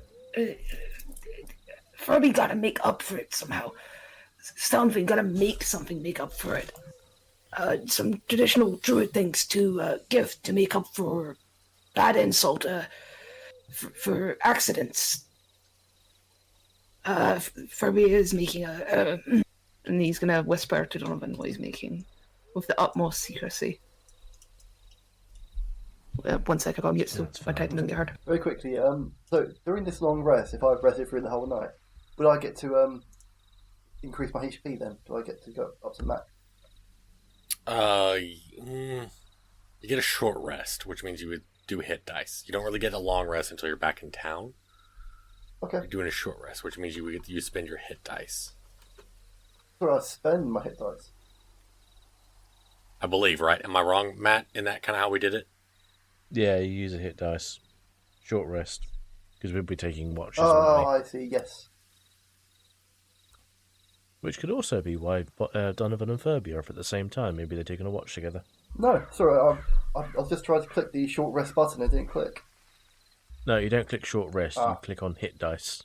Furby gotta make up for it somehow. Something gotta make up for it. Some traditional druid things to give to make up for bad insult. For accidents. Furby is making and he's gonna whisper to Donovan what he's making with the utmost secrecy. 1 second, I'll mute so my typing doesn't get heard. Very quickly, so during this long rest, if I've rested through the whole night, would I get to increase my HP then? Do I get to go up to max? You get a short rest, which means you would do hit dice. You don't really get a long rest until you're back in town. Okay. You're doing a short rest, which means you spend your hit dice. So I spend my hit dice. I believe, right? Am I wrong, Matt? In that kind of how we did it? Yeah, you use a hit dice. Short rest. Because we'll be taking watches. Oh, I see, yes. Which could also be why Donovan and Furby are up at the same time. Maybe they're taking a watch together. No, sorry, I was just trying to click the short rest button and it didn't click. No, you don't click short rest. You click on hit dice.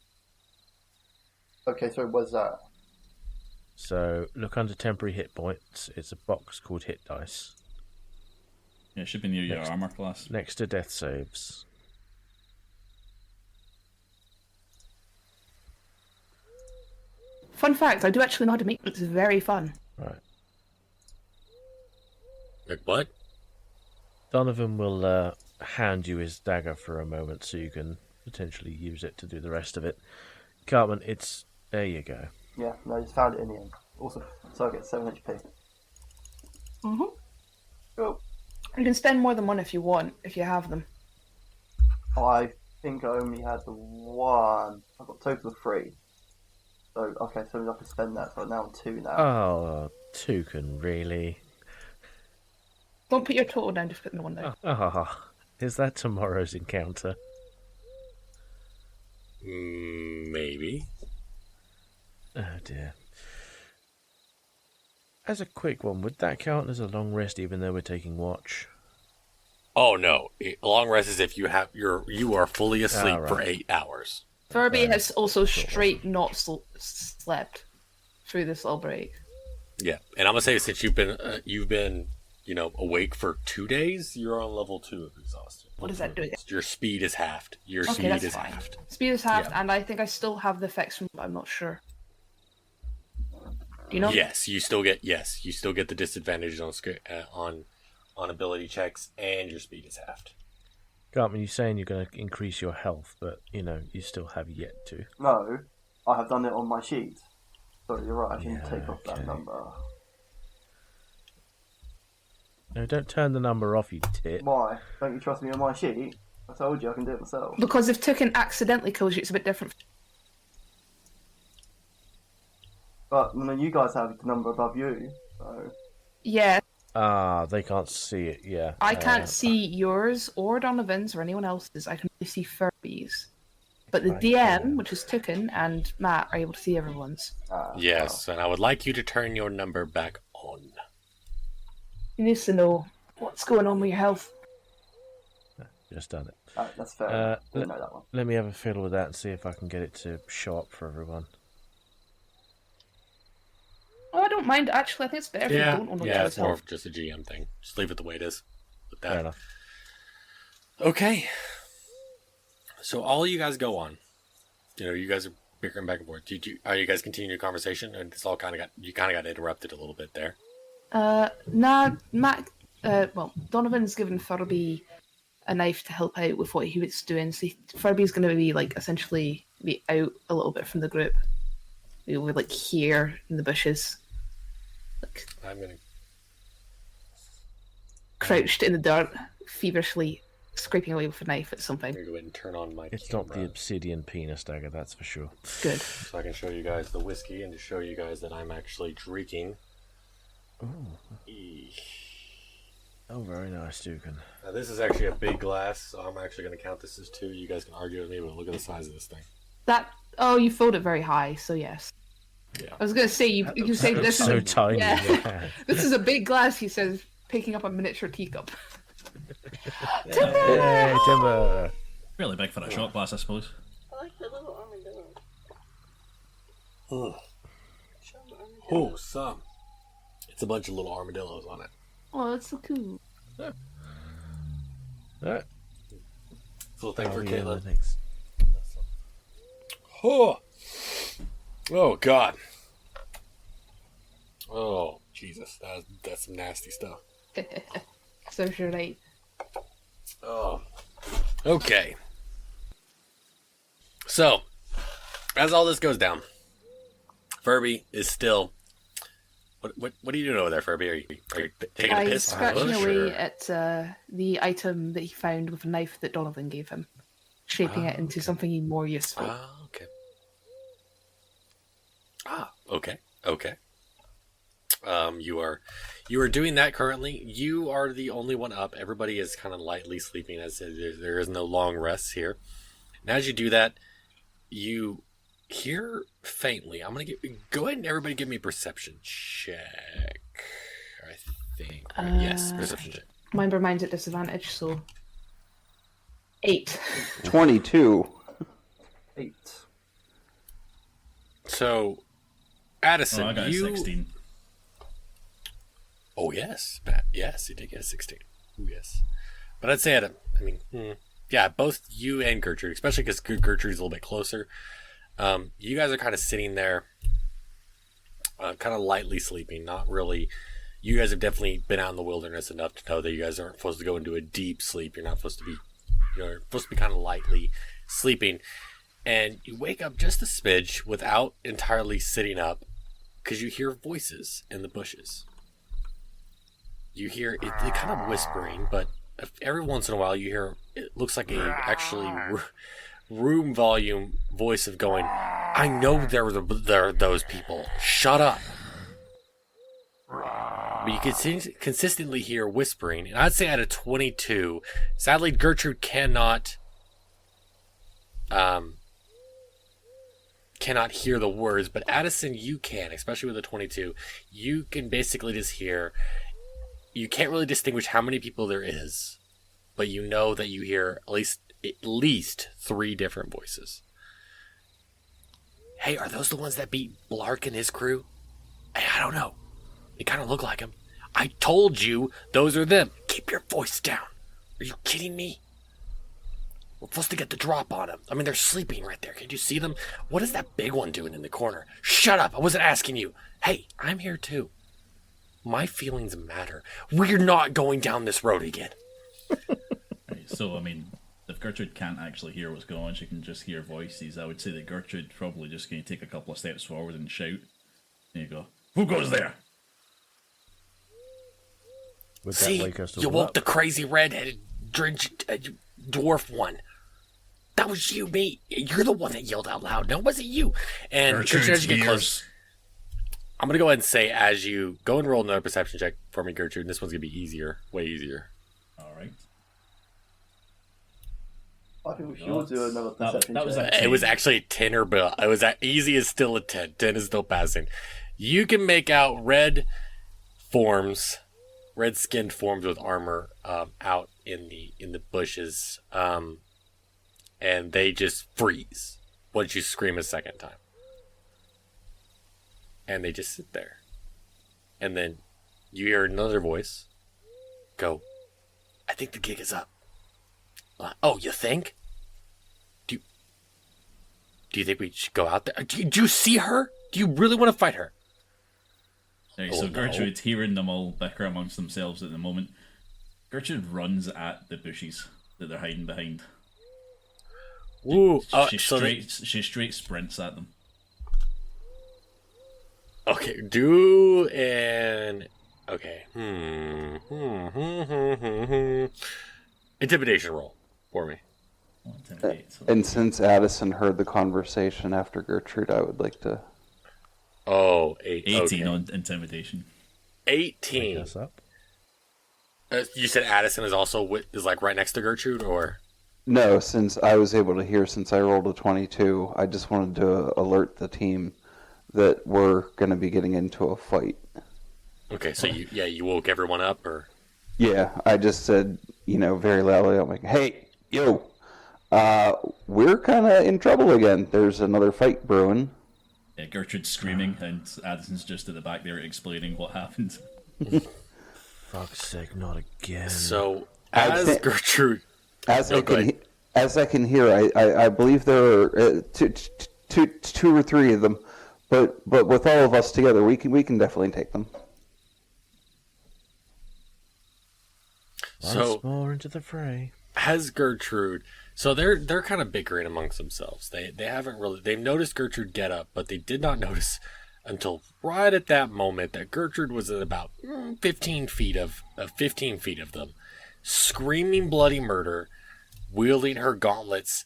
Okay, so where's that? So look under temporary hit points. It's a box called hit dice. Yeah, it should be near your armor class. Next to death saves. Fun fact, I do actually know how to make it. It's very fun. Right. Like what? Donovan will hand you his dagger for a moment so you can potentially use it to do the rest of it. Cartman, it's... There you go. Yeah, no, I just found it in the end. Awesome. So I get 7 HP. Mm-hmm. Cool. You can spend more than one if you want, if you have them. I think I only had the one. I've got a total of 3. So, okay, so I can spend that, so now I'm 2 now. Oh, toucan, really? Don't put your total down, just put the one down. Is that tomorrow's encounter? Maybe. Oh dear. As a quick one, would that count as a long rest even though we're taking watch? Oh no, a long rest is if you are fully asleep right. for 8 hours. Furby has also straight not slept through this little break. Yeah, and I'm gonna say since you've been awake for 2 days, you're on level 2 of exhaustion. What does that do? Your speed is halved. Your Okay, speed that's is fine. halved. Speed is halved, Yeah. and I think I still have the effects from, but I'm not sure. Do you know? Yes, you still get the disadvantage on ability checks, and your speed is halved. Cartman, you're saying you're going to increase your health, but, you still have yet to. No, I have done it on my sheet. Sorry, you're right, I can Yeah, take off that okay. number. No, don't turn the number off, you tit. Why? Don't you trust me on my sheet? I told you I can do it myself. Because if Toucan accidentally kills you, it's a bit different. But you guys have the number above you, so... Yeah, They can't see it, yeah. I can't see yours or Donovan's or anyone else's. I can only see Furby's. But the Right, DM, yeah. which is Toucan, and Matt are able to see everyone's. Yes, and I would like you to turn your number back on. He needs to know what's going on with your health. Just done it. That's fair enough. Didn't know that one. Let me have a fiddle with that and see if I can get it to show up for everyone. Oh, I don't mind. Actually, I think it's better if you don't own yeah, it's more help. of just a GM thing. Just leave it the way it is. With that. Fair enough. Okay. So all you guys go on. You guys are bickering back and forth. Are you guys continuing your conversation? And it's all kind of got interrupted a little bit there. Nah, Matt. Well, Donovan's given Furby a knife to help out with what he was doing. So Furby's going to be essentially be out a little bit from the group. We're here in the bushes. I'm gonna Crouched in the dirt, feverishly scraping away with a knife at something. go ahead and turn on my It's camera not the obsidian penis dagger, that's for sure. Good. so I can show you guys the whiskey and to show you guys that I'm actually drinking. Oh, very nice, Dukin. Now this is actually a big glass, so I'm actually going to count this as 2. You guys can argue with me, but look at the size of this thing. You filled it very high, so yes. Yeah. I was going to say, you can say this is So tiny. Yeah. This is a big glass, he says, picking up a miniature teacup. Hey, Timber! Really big for a shot glass, I suppose. I like the little armadillo. Show them armadillo. Oh, some. It's a bunch of little armadillos on it. Oh, that's so cool. Alright. Little thing for yeah, Caitlin. thanks. Oh, God. Oh, Jesus. That's some nasty stuff. So you're right. Oh. Okay. So, as all this goes down, Furby is still... What are you doing over there, Furby? Are you taking a He's piss? scratching Bush, away or- at the item that he found with a knife that Donovan gave him, shaping it into something more useful. Okay. Okay. You are doing that currently. You are the only one up. Everybody is kind of lightly sleeping, as there is no long rests here. And as you do that, you hear faintly. I'm gonna go ahead and everybody give me a perception check. I think yes, perception check. Mine's at disadvantage, so 8. 22. 8. So, Addison, I got a 16. Oh, yes. Matt, yes, you did get a 16. Ooh, yes. But I'd say yeah, both you and Gertrude, especially because Gertrude's a little bit closer. You guys are kind of sitting there, kind of lightly sleeping, not really. You guys have definitely been out in the wilderness enough to know that you guys aren't supposed to go into a deep sleep. You're not supposed to be, you're supposed to be kind of lightly sleeping. And you wake up just a smidge without entirely sitting up because you hear voices in the bushes. You hear it kind of whispering, but every once in a while you hear, it looks like actually room volume voice of going, I know there are those people. Shut up. But you can consistently hear whispering, and I'd say at a 22. Sadly, Gertrude cannot hear the words, but Addison, you can, especially with a 22. You can basically just hear. You can't really distinguish how many people there is, but you know that you hear at least 3 different voices. Hey, are those the ones that beat Blark and his crew? Hey, I don't know. They kind of look like him. I told you those are them. Keep your voice down. Are you kidding me? We're supposed to get the drop on them. I mean, they're sleeping right there. Can you see them? What is that big one doing in the corner? Shut up. I wasn't asking you. Hey, I'm here too. My feelings matter. We're not going down this road again. Right, so, I mean, if Gertrude can't actually hear what's going on, she can just hear voices. I would say that Gertrude's probably just going to take a couple of steps forward and shout. There you go. Who goes there? Would that See, wake us you all woke up? the crazy red-headed dwarf one. That was you, mate. You're the one that yelled out loud. No, it wasn't you. And Gertrude, as you get close, I'm going to go ahead and say, as you go and roll another perception check for me, Gertrude, and this one's going to be easier, way easier. All right. I think we should all do another perception that was check. a It was actually a 10 or below. It was easy as still a 10. 10 is still passing. You can make out red skinned forms with armor out in the bushes, and they just freeze once you scream a second time, and they just sit there, and then you hear another voice go, "I think the gig is up." Oh, you think? Do you think we should go out there? Do you see her? Do you really want to fight her? Right, so Gertrude, hearing them all bicker amongst themselves at the moment, Gertrude runs at the bushes that they're hiding behind. Ooh, she straight sprints at them. Okay, do an intimidation roll for me. And since Addison heard the conversation after Gertrude, I would like to. Oh, 18 on intimidation. 18. Us up. You said Addison is also is like right next to Gertrude, or? No, since I was able to hear, since I rolled a 22, I just wanted to alert the team that we're going to be getting into a fight. Okay, so you woke everyone up, or? Yeah, I just said, very loudly, I'm like, "Hey, yo, we're kind of in trouble again. There's another fight brewing." Yeah, Gertrude's screaming, and Addison's just at the back there explaining what happened. Fuck's sake, not again. So, Gertrude... As I can hear, I believe there are two or three of them, but with all of us together, we can definitely take them. Once more into the fray. Has Gertrude... So they're kind of bickering amongst themselves. They haven't really... They've noticed Gertrude get up, but they did not notice until right at that moment that Gertrude was at about 15 feet of them, screaming bloody murder, wielding her gauntlets.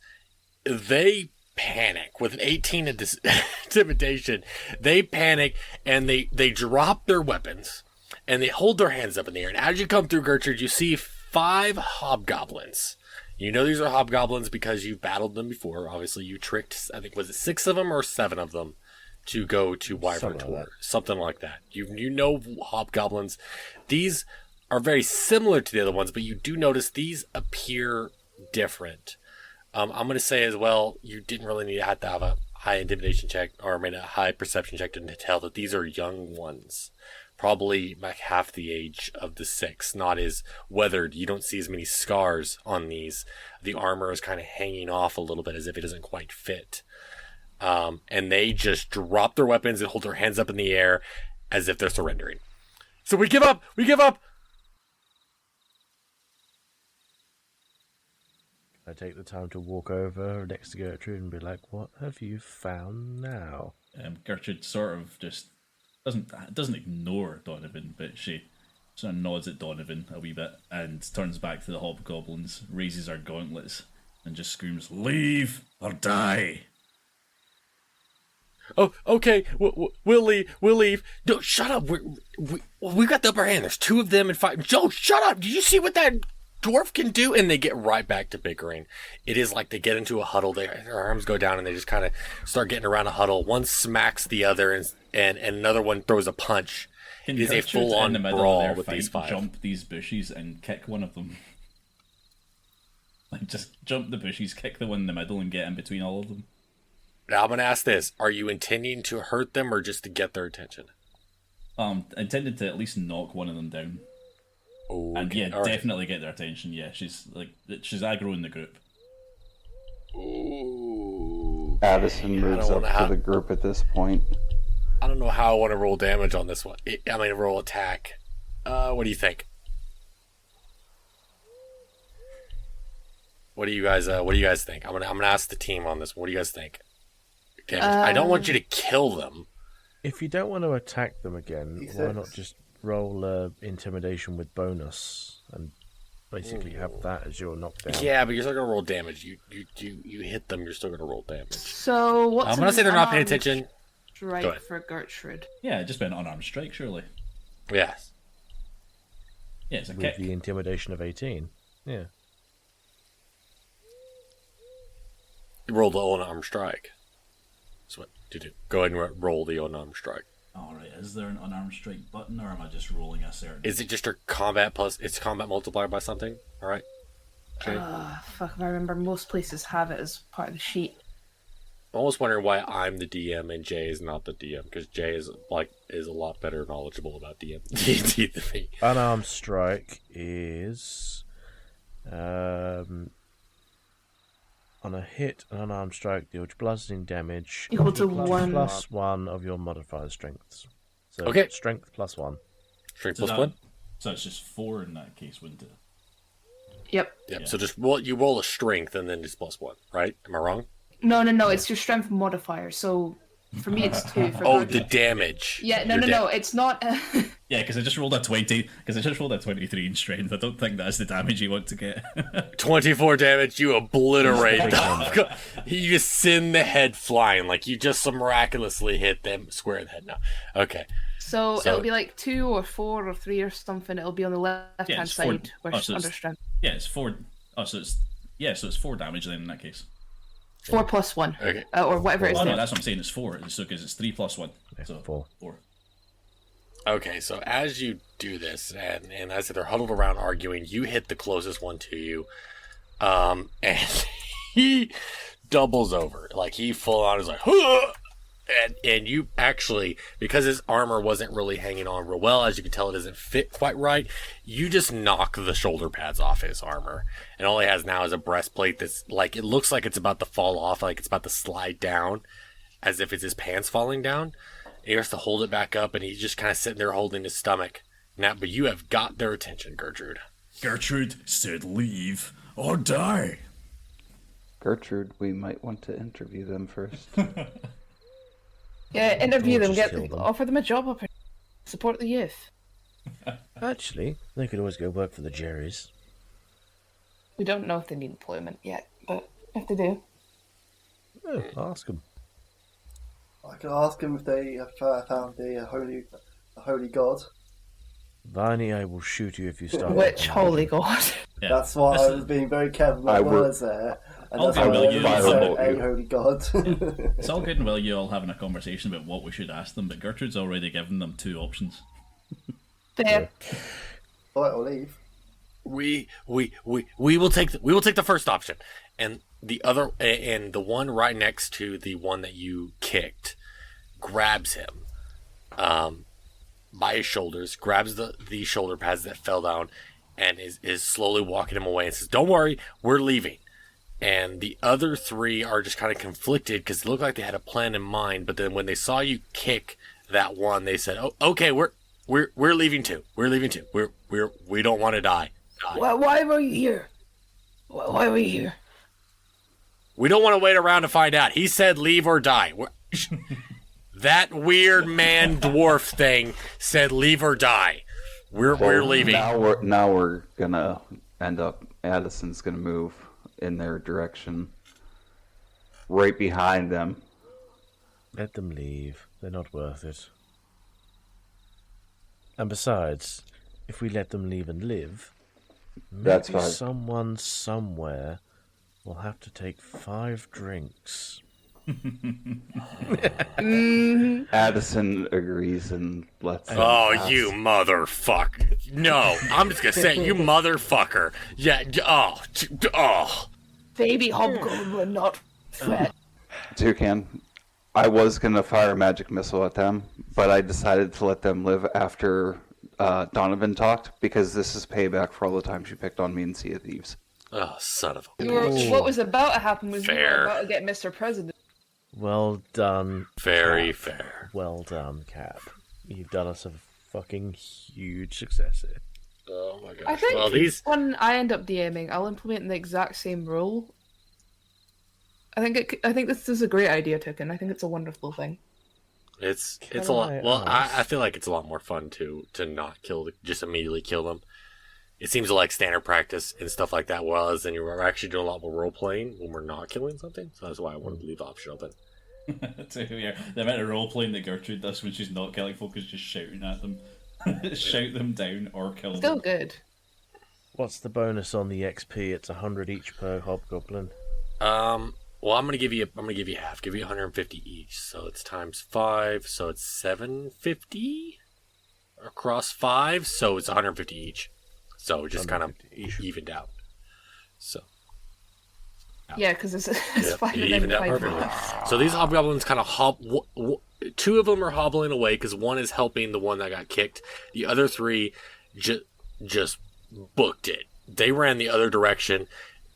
They panic with an 18 intimidation. They panic and they drop their weapons and they hold their hands up in the air. And as you come through, Gertrude, you see 5 hobgoblins. You know these are hobgoblins because you've battled them before. Obviously, you tricked, I think, was it 6 of them or 7 of them to go to Wyvern Tour? Something like that. You know hobgoblins. These are very similar to the other ones, but you do notice these appear different. I'm going to say as well, you didn't really need to have a high intimidation check or a high perception check to tell that these are young ones. Probably like half the age of the 6, not as weathered. You don't see as many scars on these. The armor is kind of hanging off a little bit as if it doesn't quite fit. And they just drop their weapons and hold their hands up in the air as if they're surrendering. So we give up! We give up! I take the time to walk over next to Gertrude and be like, "What have you found now?" Gertrude sort of just doesn't ignore Donovan, but she sort of nods at Donovan a wee bit and turns back to the hobgoblins, raises her gauntlets, and just screams, "Leave or die!" Oh, okay. We'll leave. We'll leave. No, shut up. We got the upper hand. There's 2 of them and 5. Joe, shut up. Did you see what that dwarf can do? And they get right back to bickering. It is like they get into a huddle. Their arms go down and they just kind of start getting around a huddle. One smacks the other and another one throws a punch. It is a full-on brawl with these 5. Jump these bushes and kick one of them. Like, just jump the bushes, kick the one in the middle, and get in between all of them. Now I'm going to ask this. Are you intending to hurt them or just to get their attention? Intended to at least knock one of them down. Okay. And yeah, right. definitely get their attention. Yeah, she's aggro in the group. Ooh. Addison moves up to the group at this point. I don't know how I want to roll damage on this one. Roll attack. What do you think? What do you guys think? I'm gonna ask the team on this. What do you guys think? Damage. I don't want you to kill them. If you don't want to attack them again, D6. why not just roll intimidation with bonus and basically have that as your knockdown? Yeah, but you're still gonna roll damage. You hit them, you're still gonna roll damage. So what's I'm gonna say they're not paying attention. Strike for Gertrude. Yeah, just been an unarmed strike, surely. Yes. Yeah, it's a With kick. the intimidation of 18. Yeah. Roll the unarmed strike. That's what to do. Go ahead and roll the unarmed strike. Alright, is there an unarmed strike button, or am I just rolling a certain... Is it just your combat plus... It's combat multiplied by something? Alright. Fuck if I remember. Most places have it as part of the sheet. I'm almost wondering why I'm the DM and Jay is not the DM, because Jay is a lot better knowledgeable about D&D than me. Unarmed strike is on a hit. An unarmed strike deals bludgeoning damage Equal to 1 plus 1 of your modifier strengths. So Okay. strength plus 1. Strength So plus 1. So it's just 4 in that case, wouldn't it? Yep. Yep. Yeah. So just roll a strength and then just plus 1, right? Am I wrong? No. It's your strength modifier. So for me, it's 2. For Oh, Gertrude. the damage. Yeah, Your no. It's not. Yeah, because I just rolled a 20. Because I just rolled a 23 in strength. I don't think that's the damage you want to get. 24 damage, you obliterate them. You just send the head flying, like you just miraculously hit them square in the head now. Okay. So So- it'll be like 2 or 4 or 3 or something. It'll be on the left-hand it's 4. side where Oh, so under it's- strength. Yeah, it's 4. Oh, so it's 4 damage then in that case. 4 plus 1. Okay. Or whatever it is. Oh no, there. that's what I'm saying. It's 4. So because it's 3 plus 1. So 4. 4. Okay, so as you do this, and as they're huddled around arguing, you hit the closest one to you, and he doubles over. Like, he full on is like, huh! And you actually, because his armor wasn't really hanging on real well, as you can tell it doesn't fit quite right, you just knock the shoulder pads off his armor. And all he has now is a breastplate that's, like, it looks like it's about to fall off, like it's about to slide down, as if it's his pants falling down. He has to hold it back up, and he's just kind of sitting there holding his stomach. Now, but you have got their attention, Gertrude. Gertrude said leave or die. Gertrude, we might want to interview them first. Yeah, interview Or them, just kill them. offer them a job opportunity, support the youth. Actually, they could always go work for the Jerrys. We don't know if they need employment yet, but if they do. Oh, ask them. I could ask them if they have found the holy god. Viney, I will shoot you if you start. Which holy god? Yeah. That's why I That's- was being very careful with my I would- words there. And I'll that's give why Will I you said fireball a you. holy god. It's all good and well you all having a conversation about what we should ask them, but Gertrude's already given them 2 options. Fair. Right, or leave. We will take the first option, and the other, and the one right next to the one that you kicked grabs him by his shoulders, grabs the shoulder pads that fell down, and is slowly walking him away and says, "Don't worry, we're leaving." And the other 3 are just kind of conflicted because it looked like they had a plan in mind, but then when they saw you kick that one, they said, "Oh, okay, we're leaving too. We're leaving too. We don't want to die. Why were you here? Why were you here? We don't want to wait around to find out. He said leave or die." That weird man dwarf thing said leave or die. We're leaving. Now we're gonna end up. Addison's gonna move in their direction, right behind them. Let them leave. They're not worth it. And besides, if we let them leave and live, That's maybe fine. someone somewhere will have to take 5 drinks. Addison agrees and lets them Oh, pass. you motherfucker. No, I'm just going to say, you motherfucker. Yeah, oh. Baby hobgoblin, not fat. Toucan, I was gonna fire a magic missile at them, but I decided to let them live after Donovan talked, because this is payback for all the times you picked on me in Sea of Thieves. Oh, son of a... What was about to happen was you Fair. were about to get Mr. President. Well done. Very Cap. fair. Well done, Cap. You've done us a fucking huge success here. Oh my gosh. I think Well, these... when I end up DMing, I'll implement the exact same rule. I think this is a great idea, Token. I think it's a wonderful thing. It's Can a lot. I Well, ask? I feel like it's a lot more fun to not kill, just immediately kill them. It seems like standard practice and stuff like that was, and you're actually doing a lot more role playing when we're not killing something. So that's why I wanted to leave the option open. So, yeah, the amount of role playing that Gertrude does when she's not killing folk is just shouting at them. Shout them down or kill Still them. good. What's the bonus on the XP? It's 100 each per hobgoblin. Well, I'm gonna give you half. Give you 150 each. So it's times 5. So it's 750 across 5. So it's 150 each. So just kind of 150 each. evened out. So Yeah, because it's yeah, fine. you evened out perfectly. So these hobgoblins kind of two of them are hobbling away because one is helping the one that got kicked. The other three just booked it. They ran the other direction,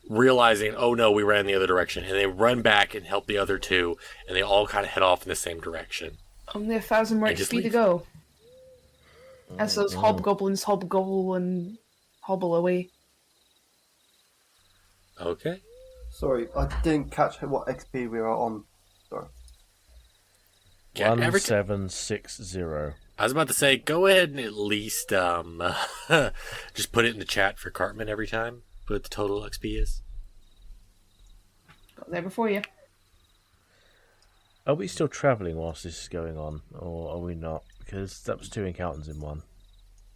realizing, oh no, we ran the other direction, and they run back and help the other two, and they all kind of head off in the same direction. Only 1,000 more And just XP to leave. go. As those hobgoblins hobgobble and hobble away. Okay. Sorry, I didn't catch what XP we were on. Sorry. Yeah, 1760. I was about to say, go ahead and at least just put it in the chat for Cartman every time. What the total XP is. Got there before you. Are we still travelling whilst this is going on, or are we not? Because that was 2 encounters in one.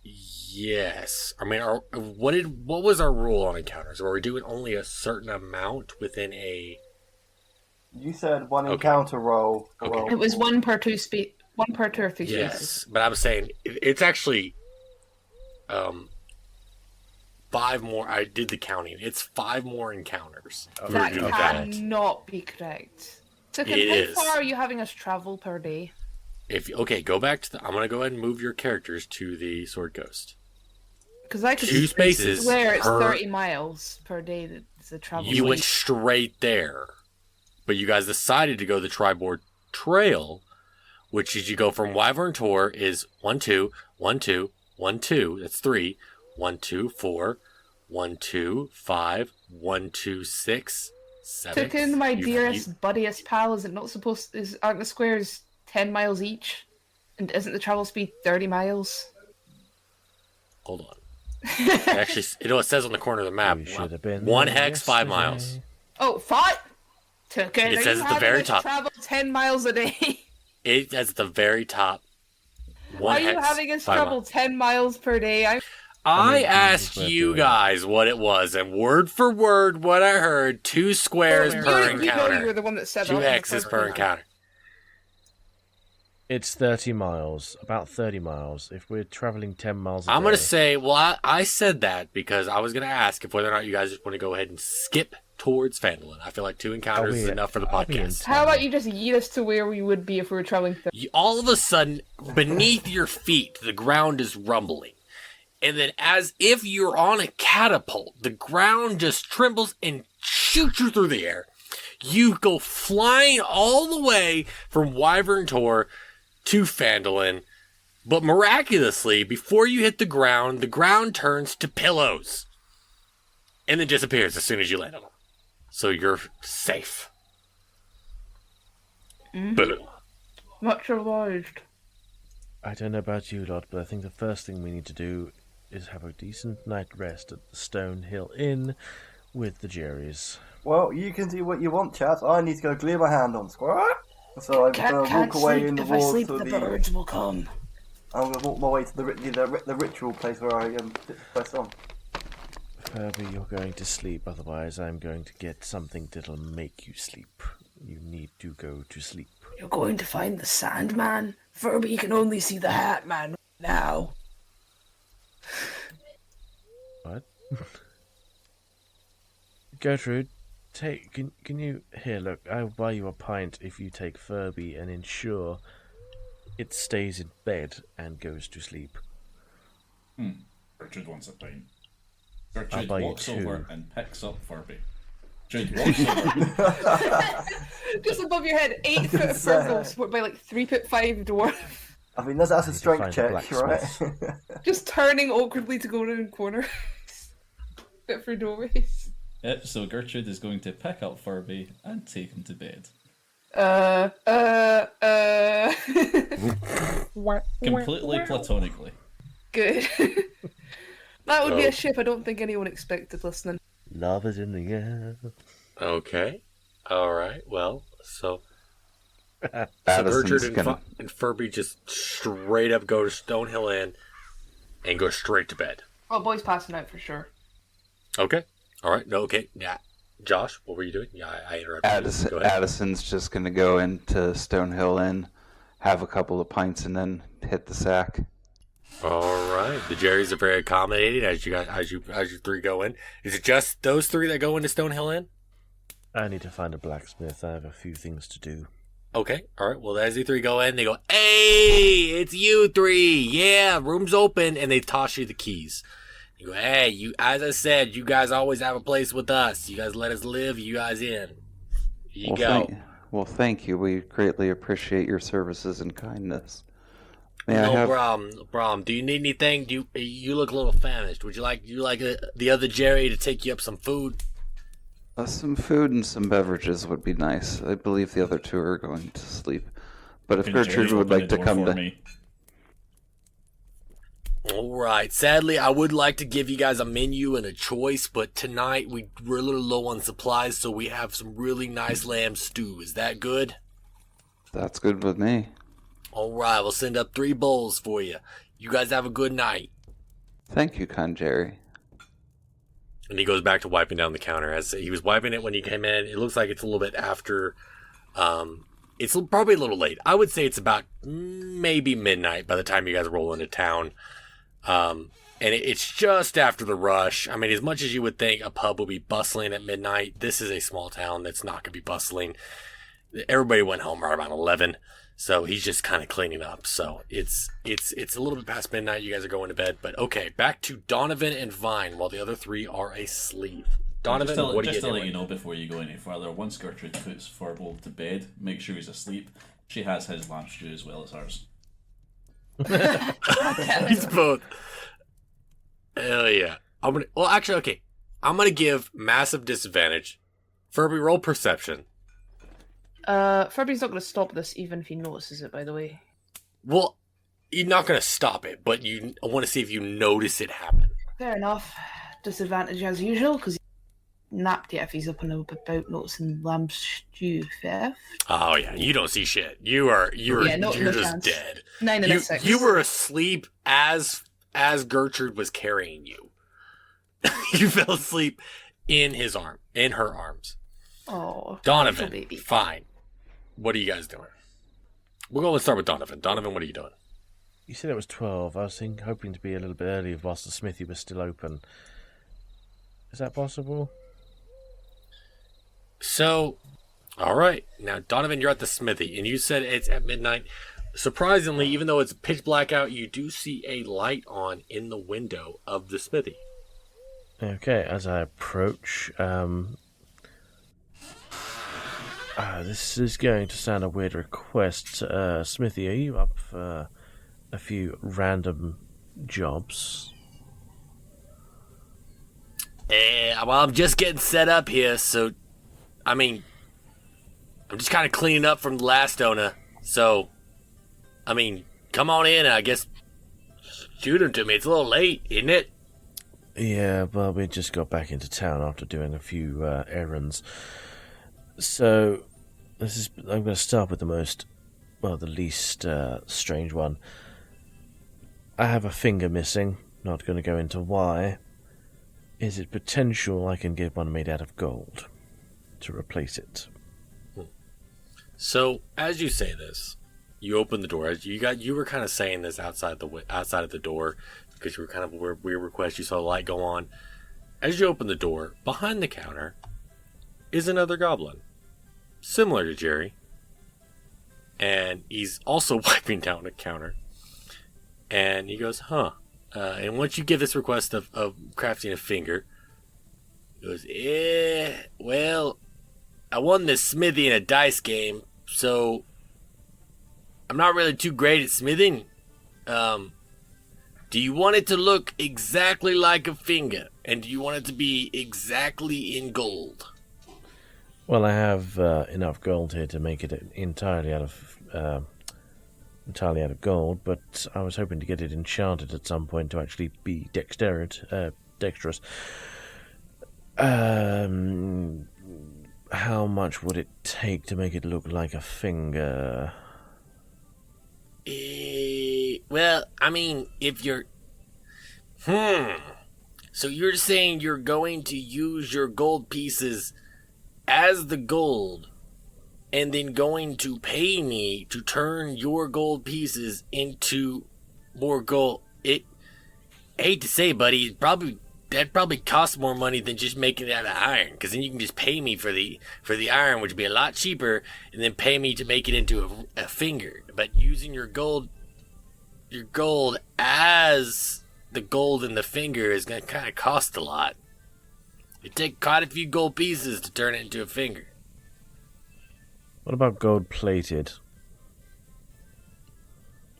Yes. I mean, what was our rule on encounters? Were we doing only a certain amount within a... You said one encounter roll. Okay. Well, It was one per two speed. One per two or three spaces. Yes, but I'm saying it's actually 5 more. I did the counting. It's 5 more encounters. That per event. cannot be correct. So, It how is. far are you having us travel per day? Go back to I'm gonna go ahead and move your characters to the Sword Ghost. Because I could 2 spaces. swear it's per- 30 miles per day that's the travel. You went speed. straight there, but you guys decided to go the Triboard Trail, which is you go from Wyvern Tor is 1 2 1 2 1 2. That's 3. 1 2 4 1 2 5 1 2 6 7. Took in my dearest, buddiest pal. Is it not supposed? Aren't the squares 10 miles each? And isn't the travel speed 30 miles? Hold on. Actually, it says on the corner of the map. We should have been 1 there hex, 5 yesterday. miles. Oh, 5. Took in. It Are says you at the having very us top. Travel 10 miles a day. It says at the very top. 1 Are you hex, having us 5 travel miles. 10 miles per day? I mean, asked we're you doing guys what it was, and word for word, what I heard: 2 squares per You know you encounter, were the one that said 2 that in the hexes first per place. encounter. It's 30 miles, about 30 miles. If we're travelling 10 miles a I'm gonna day- say, well, I said that because I was gonna ask if whether or not you guys just want to go ahead and skip towards Phandelver. I feel like 2 encounters is enough for the I'll be in podcast. How about you just yeet us to where we would be if we were traveling 30? All of a sudden, beneath your feet, the ground is rumbling. And then, as if you're on a catapult, the ground just trembles and shoots you through the air. You go flying all the way from Wyvern Tor to Phandelver. But miraculously, before you hit the ground turns to pillows. And then disappears as soon as you land on them. So you're safe. Boom. Much obliged. I don't know about you lot, but I think the first thing we need to do is have a decent night rest at the Stone Hill Inn with the Jerrys. well, you can do what you want, Chad. I need to go clear my hand on Squirrel. So I'm going to walk away in the If I wall sleep, to the the. birds will come. I'm going to walk my way to the ritual place where I press on. Furby, you're going to sleep, otherwise I'm going to get something that'll make you sleep. You need to go to sleep. You're going to find the Sandman? Furby can only see the Hat Man now. What? Gertrude, can you... Here, look, I'll buy you a pint if you take Furby and ensure it stays in bed and goes to sleep. Gertrude wants a pint. I'll Gertrude buy you walks 2. over and picks up Furby. Gertrude walks over. Just above your head, 8 foot Fergal, supported by like 3'5" dwarf. I mean, that's a strength find a check, right? blacksmith. Just turning awkwardly to go around corners. Bit through doorways. Yep, so Gertrude is going to pick up Furby and take him to bed. Completely platonically. Good. That would be Oh. a ship I don't think anyone expected listening. Love is in the air. Okay. Alright, well, so Addison's Gertrude gonna... and Furby just straight up go to Stonehill Inn and go straight to bed. Oh, boy's passing out for sure. Okay. Alright, no, okay. Yeah. Josh, what were you doing? Yeah, I interrupted you. Go ahead. Addison's just gonna go into Stonehill Inn, have a couple of pints, and then hit the sack. All right. The Jerrys are very accommodating as you three go in. Is it just those three that go into Stonehill Inn? I need to find a blacksmith. I have a few things to do. Okay. All right. Well, as the three go in, they go, "Hey, it's you three. Yeah, room's open," and they toss you the keys. You go, "Hey, you. As I said, you guys always have a place with us. You guys let us live. You guys in. Here you go." Thank you. We greatly appreciate your services and kindness. May I No have problem. No problem. Do you need anything? You look a little famished? Would you like the other Jerry to take you up some food? some food and some beverages would be nice. I believe the other two are going to sleep. But if Can Gertrude Jerry would open like the to door come for to... me? All right. Sadly, I would like to give you guys a menu and a choice, but tonight we're a little low on supplies, so we have some really nice lamb stew. Is that good? That's good with me. All right. We'll send up 3 bowls for you. You guys have a good night. Thank you, kind Jerry. And he goes back to wiping down the counter. As he was wiping it when he came in, it looks like it's a little bit after. It's probably a little late. I would say it's about maybe midnight by the time you guys roll into town. And it's just after the rush. I mean, as much as you would think a pub would be bustling at midnight, this is a small town that's not going to be bustling. Everybody went home right around 11. So he's just kind of cleaning up. So it's a little bit past midnight. You guys are going to bed. But okay, back to Donovan and Vine while the other 3 are asleep. Donovan, what are you doing? Just to let you know before you go any further, once Gertrude puts Furball to bed, make sure he's asleep. She has his lamb stew as well as hers. It's both. Hell yeah. I'm gonna give massive disadvantage. Furby, roll perception. Furby's not going to stop this even if he notices it, by the way. Well, you're not gonna stop it, but I want to see if you notice it happen. Fair enough. Disadvantage as usual, because he napped yet if he's up and about noticing lamb stew theft. Oh yeah, you don't see shit. You're just chance. dead. 9 and a 6. You were asleep as Gertrude was carrying you. You fell asleep in her arms. Oh, Donovan, little baby. fine. What are you guys doing? Let's start with Donovan. Donovan, what are you doing? You said it was 12. I was hoping to be a little bit early whilst the smithy was still open. Is that possible? So, all right. Now, Donovan, you're at the smithy, and you said it's at midnight. Surprisingly, even though it's pitch black out, you do see a light on in the window of the smithy. Okay, as I approach, this is going to sound a weird request. Smithy, are you up for a few random jobs? Well, I'm just getting set up here, so, I mean, I'm just kind of cleaning up from the last owner, so, I mean, come on in, I guess, shoot him to me. It's a little late, isn't it? Yeah, well, we just got back into town after doing a few errands. So, I'm going to start with the least strange one. I have a finger missing, not going to go into why. Is it potential I can get one made out of gold to replace it? So, as you say this, you open the door. You were kind of saying this outside of the door because you were kind of a weird request. You saw the light go on. As you open the door, behind the counter is another goblin, similar to Jerry, and he's also wiping down a counter. And he goes, "Huh." And once you give this request of crafting a finger, he goes, well, I won this smithy in a dice game, so I'm not really too great at smithing. Do you want it to look exactly like a finger? And do you want it to be exactly in gold? Well, I have enough gold here to make it entirely out of gold, but I was hoping to get it enchanted at some point to actually be dexterous. How much would it take to make it look like a finger? Well, I mean, if you're... So you're saying you're going to use your gold pieces as the gold, and then going to pay me to turn your gold pieces into more gold. hate to say, buddy, that probably costs more money than just making it out of iron. Because then you can just pay me for the iron, which would be a lot cheaper, and then pay me to make it into a finger. But using your gold as the gold in the finger is going to kind of cost a lot. It take quite a few gold pieces to turn it into a finger. What about gold plated?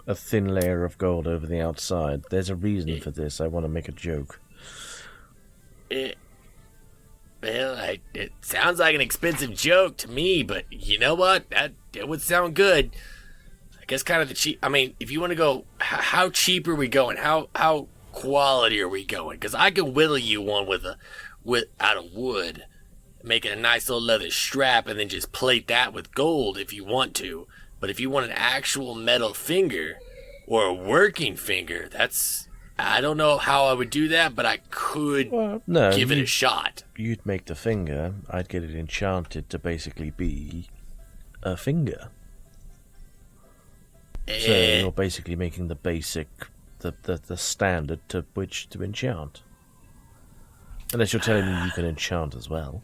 A thin layer of gold over the outside. There's a reason for this. I want to make a joke. It sounds like an expensive joke to me, but you know what? That would sound good. I guess kind of the cheap. I mean, if you want to go, how cheap are we going? How quality are we going? Because I can whittle you one out of wood, make it a nice little leather strap, and then just plate that with gold if you want to. But if you want an actual metal finger or a working finger, I don't know how I would do that, but I could give it a shot. You'd make the finger. I'd get it enchanted to basically be a finger. So you're basically making the basic, the standard to which to enchant. Unless you're telling me you can enchant as well.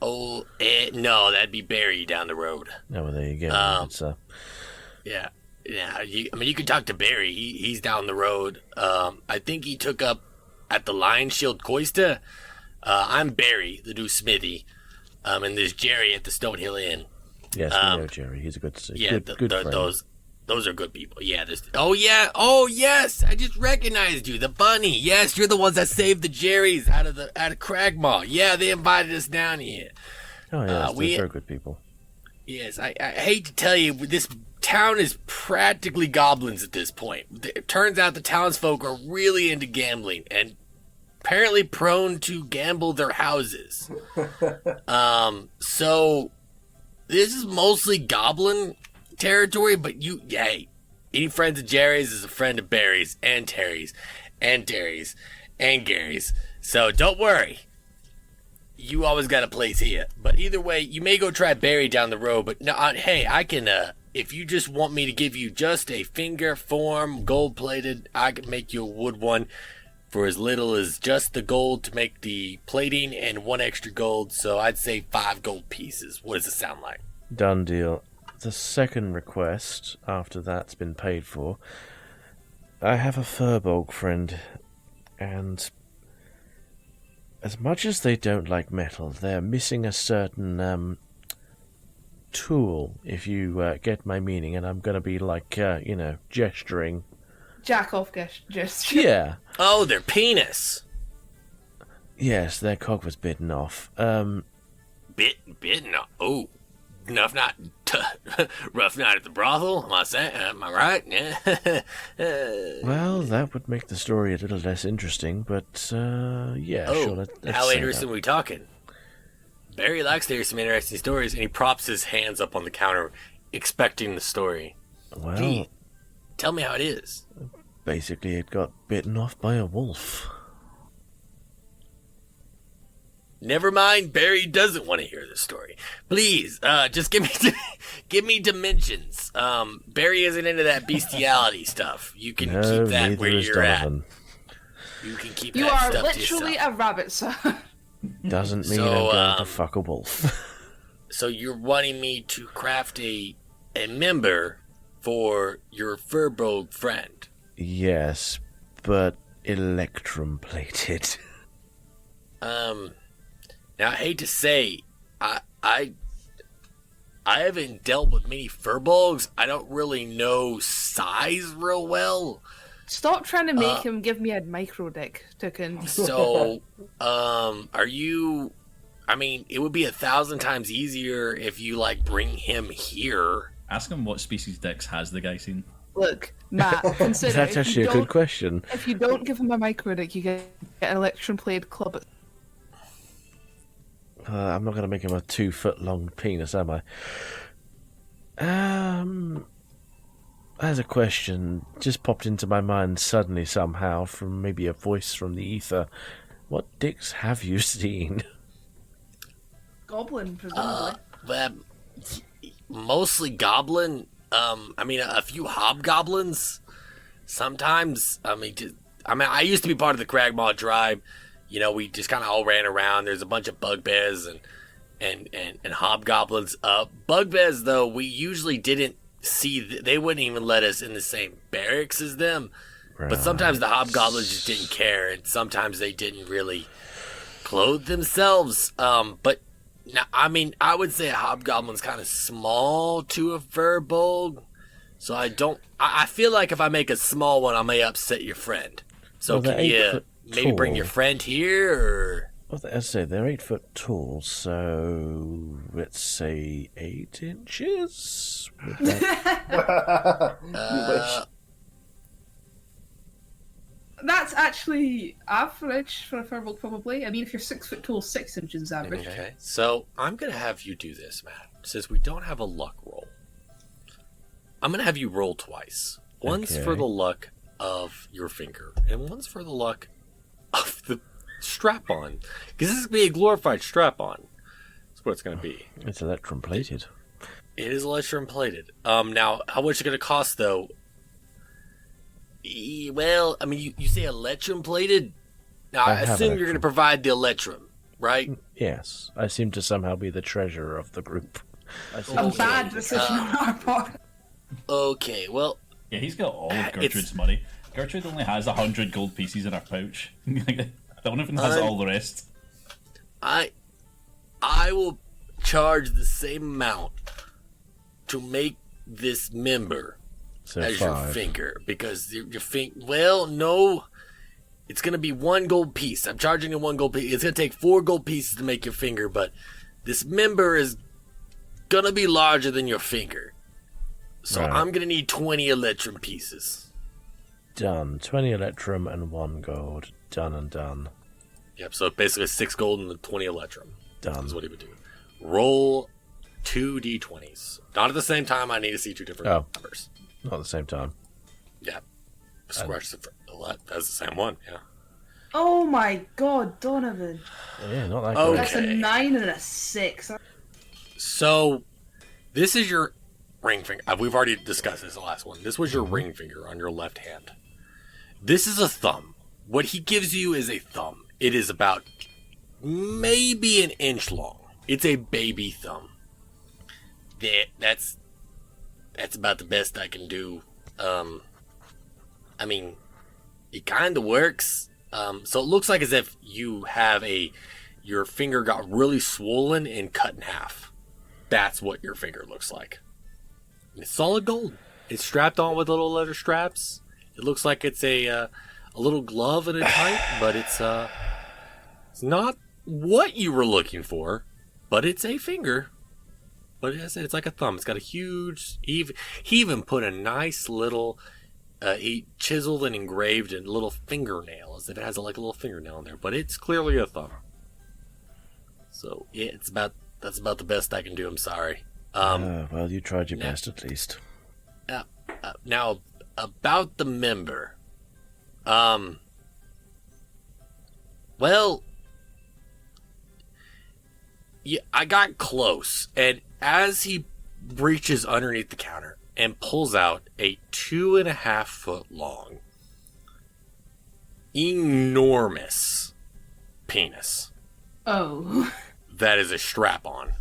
Oh, no, that'd be Barry down the road. Oh, well, there you go. Yeah. You can talk to Barry. He's down the road. I think he took up at the Lion Shield Coista. I'm Barry, the new smithy. And there's Jerry at the Stonehill Inn. Yes, we know Jerry. He's a good friend. Those are good people. Yeah. Oh yes, I just recognized you, the bunny. Yes, you're the ones that saved the Jerrys out of Cragmaw. Yeah, they invited us down here. Oh yes, they're good people. Yes, I hate to tell you, this town is practically goblins at this point. It turns out the townsfolk are really into gambling and apparently prone to gamble their houses. So this is mostly goblin territory, but any friends of Jerry's is a friend of Barry's and Terry's and Terry's and Gary's. So don't worry. You always got a place here. But either way, you may go try Barry down the road, but no, hey, I can, if you just want me to give you just a finger form, gold-plated, I can make you a wood one for as little as just the gold to make the plating and 1 extra gold, so I'd say 5 gold pieces. What does it sound like? Done deal. The second request, after that's been paid for, I have a Furbolg friend, and as much as they don't like metal, they're missing a certain tool, if you get my meaning, and I'm going to be like, gesturing. Jack off gesture. Yeah. Oh, their penis. Yes, their cock was bitten off. Bitten off? Oh. Rough night at the brothel. Am I right? Yeah. Well, that would make the story a little less interesting, but yeah, sure. Let's how say interesting that. are we talking? Barry likes to hear some interesting stories, and he props his hands up on the counter, expecting the story. Well, Gee, tell me how it is. Basically, it got bitten off by a wolf. Never mind, Barry doesn't want to hear this story. Please, just give me dimensions. Barry isn't into that bestiality stuff. You can keep that where you're at. You can keep You that are stuff to literally yourself. a rabbit, sir. Doesn't mean So, I'm going to fuck a wolf. So you're wanting me to craft a member for your Furbolg friend? Yes, but electrum plated. Now I hate to say, I haven't dealt with many Furbolgs. I don't really know size real well. Stop trying to make him give me a micro dick, Tukin. So, are you? I mean, it would be 1,000 times easier if you bring him here. Ask him what species dicks has the guy seen. Look, Matt, consider That's actually a good question. If you don't give him a micro dick, you get an electrum played club. I'm not going to make him a 2-foot-long penis, am I? There's a question just popped into my mind suddenly somehow from maybe a voice from the ether. What dicks have you seen? Goblin, presumably. Well, mostly goblin. I mean, a few hobgoblins. Sometimes, I mean, I used to be part of the Cragmaw tribe. You know, we just kind of all ran around. There's a bunch of bugbears and hobgoblins. Bugbears, though, we usually didn't see. They wouldn't even let us in the same barracks as them. Right. But sometimes the hobgoblins just didn't care, and sometimes they didn't really clothe themselves. But now, I mean, I would say a hobgoblin's kind of small to a furbolg. So I feel like if I make a small one, I may upset your friend. So can you maybe bring your friend here, or? Well, as I say, they're 8 foot tall, so let's say 8 inches. That's actually average for a furbolg, probably. I mean, if you're 6 foot tall, 6 inches is average. Okay, so I'm gonna have you do this, Matt. Since we don't have a luck roll, I'm gonna have you roll twice. One's for the luck of your finger, and one's for the luck of the strap-on. Because this is gonna be a glorified strap-on. That's what it's gonna be. It's electrum plated. It is electrum plated. Now, how much is it gonna cost, though? Well, I mean, you say electrum plated? Now, I assume you're going to provide the electrum, right? Yes. I seem to somehow be the treasurer of the group. A bad decision on our part. Okay, well... Yeah, he's got all of Gertrude's money. Gertrude only has 100 gold pieces in her pouch. Donovan has all the rest. I will charge the same amount to make this member... as 5. Your finger, because your finger. Well, no, it's gonna be 1 gold piece. I'm charging you 1 gold piece. It's gonna take 4 gold pieces to make your finger, but this member is gonna be larger than your finger, so I'm gonna need 20 electrum pieces. Done. 20 electrum and 1 gold. Done and done. Yep. So basically 6 gold and 20 electrum. Done. Is what he would do. Roll 2 d20s. Not at the same time. I need to see 2 different numbers. Not at the same time. Yeah. That's the same one, yeah. Oh my god, Donovan. Yeah, not that good. That's a 9 and a 6. So, this is your ring finger. We've already discussed this in the last one. This was your ring finger on your left hand. This is a thumb. What he gives you is a thumb. It is about maybe an inch long. It's a baby thumb. That's about the best I can do. I mean, it kind of works. So it looks like as if you have your finger got really swollen and cut in half. That's what your finger looks like. And it's solid gold. It's strapped on with little leather straps. It looks like it's a little glove and a type, but it's not what you were looking for, but it's a finger. But as I said, it's like a thumb. It's got a huge... He even put a nice little... he chiseled and engraved a little fingernail, as if it has like a little fingernail in there. But it's clearly a thumb. So, yeah, that's about the best I can do. I'm sorry. Well, you tried your best at least. Now, about the member. Well... Yeah, I got close, and as he reaches underneath the counter and pulls out a 2.5 foot long, enormous penis. Oh. That is a strap on.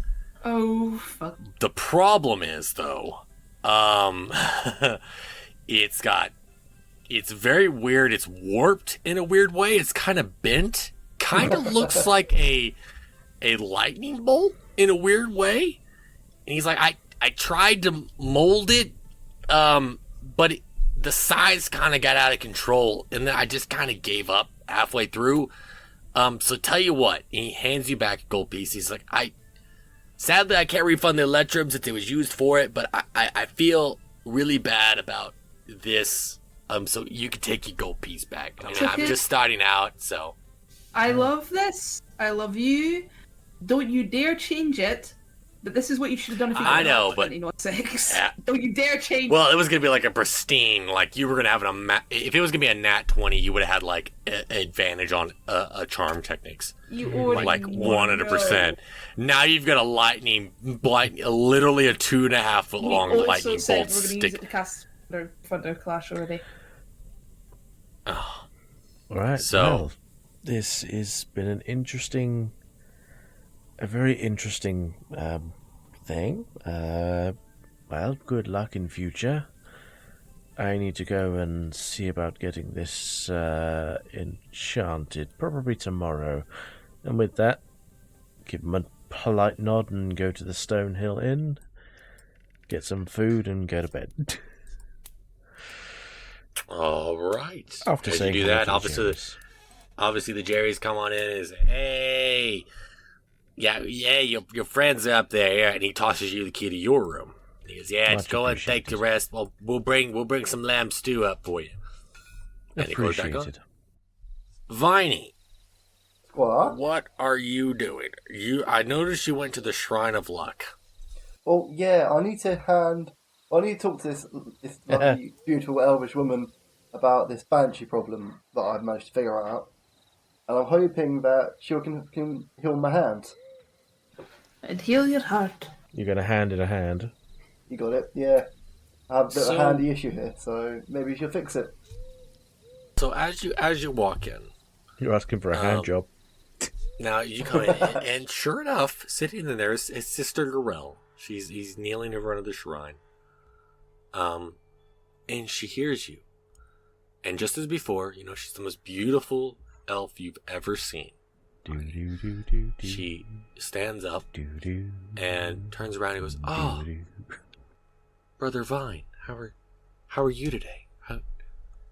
Oh, fuck. The problem is, though, it's very weird. It's warped in a weird way. It's kind of bent. Kind of looks like a lightning bolt in a weird way. And he's like, I tried to mold it, but the size kind of got out of control, and then I just kind of gave up halfway through. So tell you what, and he hands you back a gold piece. He's like, sadly I can't refund the electrum since it was used for it, but I feel really bad about this. So you can take your gold piece back. I mean, I'm just starting out, so. I love this. I love you. Don't you dare change it. But this is what you should have done if you I know, but 6. Don't you dare change. Well, it was gonna be like a pristine, like you were gonna have if it was gonna be a nat 20, you would have had like an advantage on a charm techniques. You already like 100%. Now you've got a literally a 2.5 foot long lightning bolt we're gonna use it to cast Thunder Clash already. Oh, All right. So- Well, this has been a very interesting thing. Well, good luck in future. I need to go and see about getting this enchanted, probably tomorrow. And with that, give him a polite nod and go to the Stonehill Inn, get some food, and go to bed. All right. After As you saying do hello that, to the obviously the Jerrys come on in and say, "Hey, yeah, your friends are up there," yeah, and he tosses you the key to your room. And he goes, "Yeah, Much just go and take the appreciated. rest. Well, we'll bring some lamb stew up for you." And he goes back on. Appreciated. Viney, What? what are you doing? I noticed you went to the Shrine of Luck. Well, yeah, I need to talk to this lovely, beautiful elvish woman about this banshee problem that I've managed to figure out. And I'm hoping that she can heal my hand. And heal your heart. You're going to hand in a hand. You got it? Yeah. I have a bit of So- a handy issue here, so maybe she'll fix it. So as you walk in, You're asking for a hand job. now you come in, and sure enough, sitting in there is Sister Lorel. He's kneeling in front of the shrine. And she hears you. And just as before, she's the most beautiful elf you've ever seen. She stands up and turns around and goes, "Oh, Brother Vine, how are you today?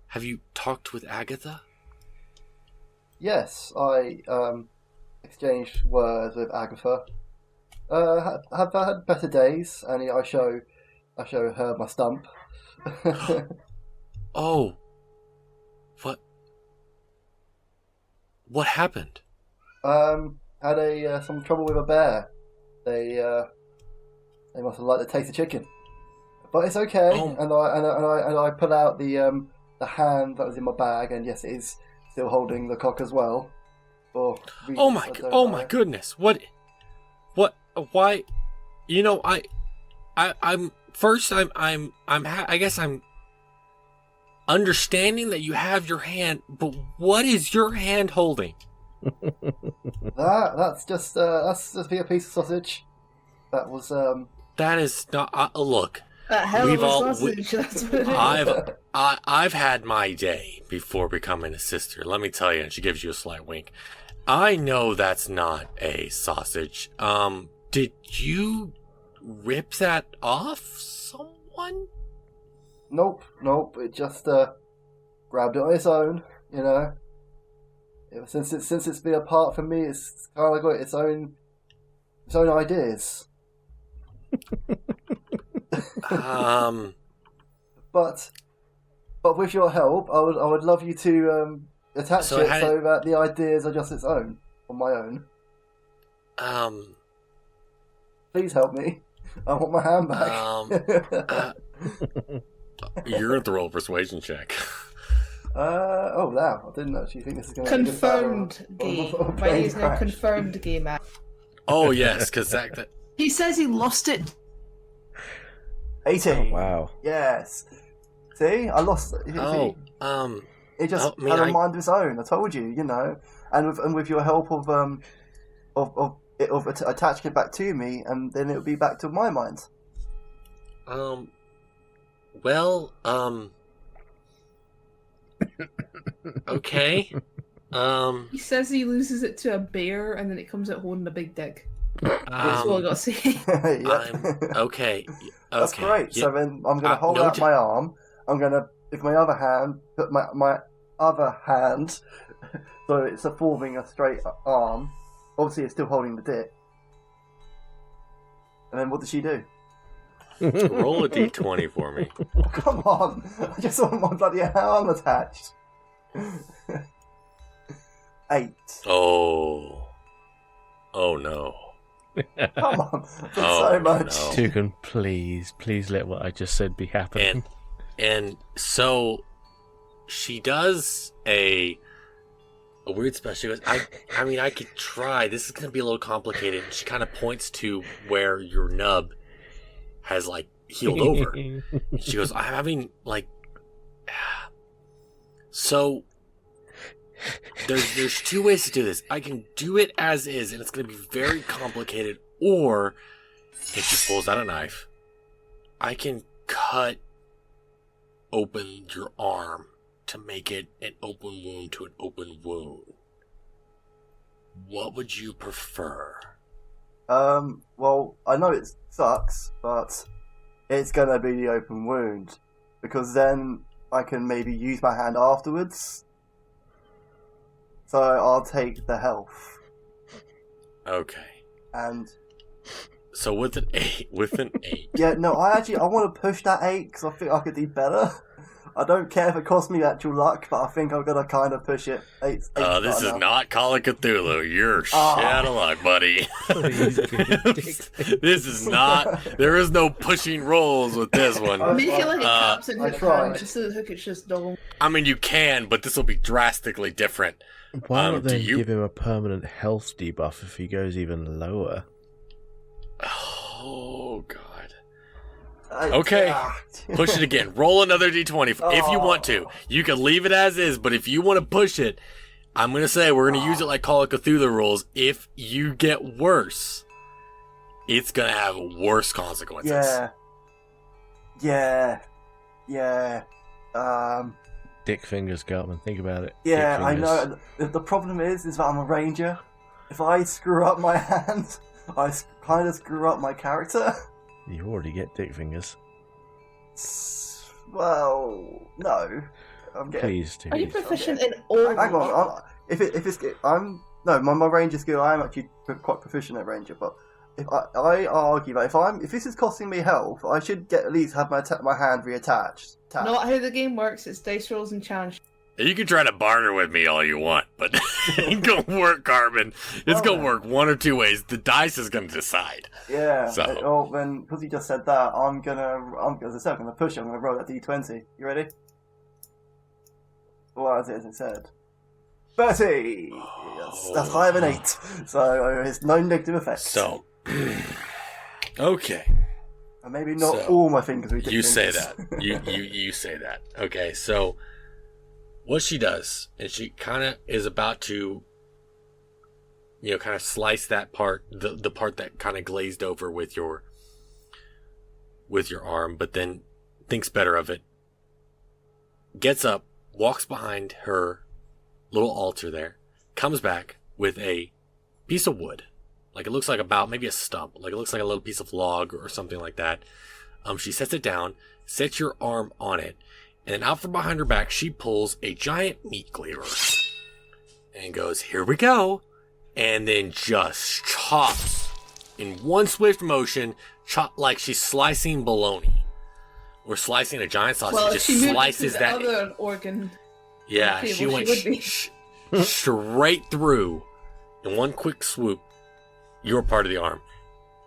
Have you talked with Agatha?" Yes, I exchanged words with Agatha. Have had better days, and I show her my stump. Oh, what happened? Had some trouble with a bear. They must have liked the taste of chicken, but it's okay. Oh. And I pull out the hand that was in my bag, and yes, it is still holding the cock as well. For reasons Oh my! I don't Oh know. my goodness! What? Why? I guess I'm understanding that you have your hand, but what is your hand holding? That's just be a piece of sausage. That was That is not. Look, That hell We've of a all- sausage, that's what it is. I've had my day before becoming a sister. Let me tell you, and she gives you a slight wink. I know that's not a sausage. Did you rip that off someone? Nope. It just grabbed it on its own. Since it's been apart from me, it's kind of got its own ideas. But with your help, I would love you to attach So it how so that the ideas are just its own, on my own. Please help me. I want my hand back. You're going to roll a persuasion check. Oh wow! I didn't actually think this is going to Confirmed gay. Viney is now confirmed gay man. Oh, yes, because that He says he lost it. 18. Wow. Yes. See, I lost it. It just I mean, had a mind of its own. I told you, and with your help of attaching it back to me, and then it would be back to my mind. Okay. He says he loses it to a bear and then it comes out holding a big dick. That's all I gotta say. Okay. That's great. Yeah. So then I'm going to hold no out j- my arm. I'm going to, with my other hand, put my other hand, so it's forming a straight arm. Obviously, it's still holding the dick. And then what does she do? Roll a d20 for me. Oh, come on! I just want my bloody arm attached. 8. Oh no. Come on! That's Oh, so much. no. Tukan, please let what I just said be happening. And so she does a weird spell. She goes, I mean, I could try. This is going to be a little complicated. She kind of points to where your nub has, healed over. She goes, I'm having, so There's two ways to do this. I can do it as is, and it's going to be very complicated. Or, if she pulls out a knife, I can cut open your arm to make it an open wound to an open wound. What would you prefer? Well, I know it sucks, but it's gonna be the open wound. Because then I can maybe use my hand afterwards. So I'll take the health. Okay. And... So with an 8. Yeah, no, I want to push that 8 because I think I could do better. I don't care if it costs me actual luck, but I think I'm going to kind of push it. 8 this is not Call of Cthulhu. You're shit out of luck, buddy. This is not... There is no pushing rolls with this one. Make it like a captain hook hand, just so the hook is just double. I mean, you can, but this will be drastically different. Why not then give him a permanent health debuff if he goes even lower? Oh, God. Okay, push it again. Roll another d20 if you want to. You can leave it as is, but if you want to push it, I'm going to say we're going to use it like Call of Cthulhu rules. If you get worse, it's going to have worse consequences. Yeah. Dick fingers, Cartman. Think about it. Yeah, I know. The problem is that I'm a ranger. If I screw up my hand, I kind of screw up my character. You already get dick fingers. Well, no. I'm getting... Please do. Are you proficient in all? Hang on. My ranger skill. I am actually quite proficient at ranger. But if I argue that if this is costing me health, I should at least have my hand reattached. Not how the game works. It's dice rolls and challenge. You can try to barter with me all you want, but it ain't gonna work, Carbon. It's gonna work one or two ways. The dice is gonna decide. Yeah. So. Well, then, because you just said that, I'm gonna push it. I'm gonna roll that d20. You ready? Well, as it said. 30! Yes, that's higher than 8. So, it's no negative effect. So. Okay. And maybe not all my fingers are You say that. You say that. Okay, so... What she does, and she kind of is about to, kind of slice that part, the part that kind of glazed over with your arm, but then thinks better of it. Gets up, walks behind her little altar there, comes back with a piece of wood, like it looks like maybe a stump, like it looks like a little piece of log or something like that. She sets it down, sets your arm on it. And then out from behind her back, she pulls a giant meat cleaver and goes, "Here we go." And then just chops in one swift motion, like she's slicing bologna or slicing a giant sausage. Well, just she slices the that. Other organ. Yeah, she went straight through in one quick swoop. Your part of the arm.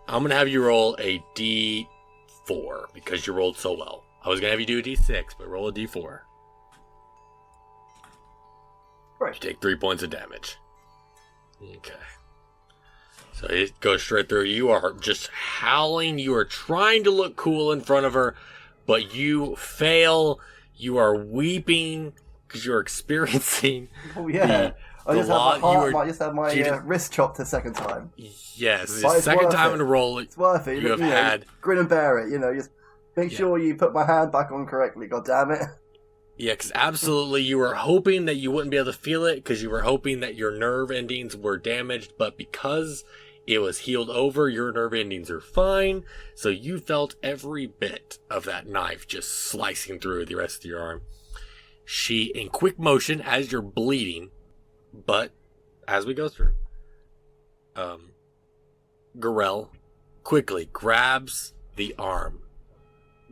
I'm gonna have you roll a D4 because you rolled so well. I was going to have you do a D6, but roll a D4. Right. You take 3 points of damage. Okay. So it goes straight through. You are just howling. You are trying to look cool in front of her, but you fail. You are weeping because you're experiencing I just had my wrist chopped the second time. Yes, the second time in a row. It's worth it. You have had... Grin and bear it, just... Make sure you put my hand back on correctly, goddammit. Yeah, because absolutely you were hoping that you wouldn't be able to feel it because you were hoping that your nerve endings were damaged, but because it was healed over, your nerve endings are fine, so you felt every bit of that knife just slicing through the rest of your arm. She, in quick motion, as you're bleeding, but as we go through, Garel quickly grabs the arm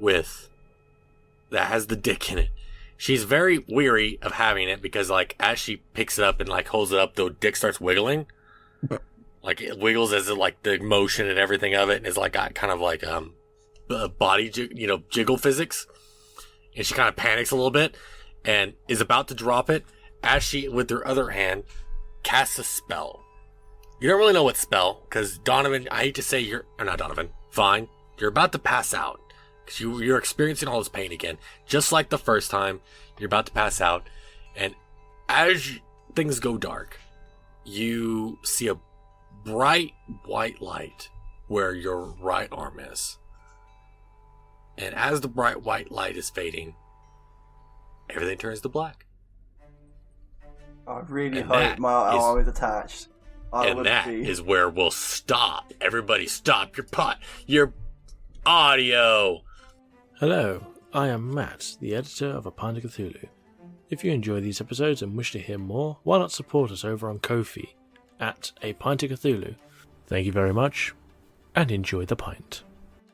that has the dick in it. She's very weary of having it because, as she picks it up and, holds it up, the dick starts wiggling. It wiggles as the motion and everything of it, and it's got kind of body, jiggle physics. And she kind of panics a little bit and is about to drop it as she, with her other hand, casts a spell. You don't really know what spell, because Donovan, I hate to say not Donovan, fine, you're about to pass out. Because you're experiencing all this pain again. Just like the first time, you're about to pass out. And as things go dark, you see a bright white light where your right arm is. And as the bright white light is fading, everything turns to black. I really And hope that my arm is attached. And that is where we'll stop. Everybody stop your audio. Hello, I am Matt, the editor of A Pint of Cthulhu. If you enjoy these episodes and wish to hear more, why not support us over on KoFi at A Pint of Cthulhu. Thank you very much, and enjoy the pint.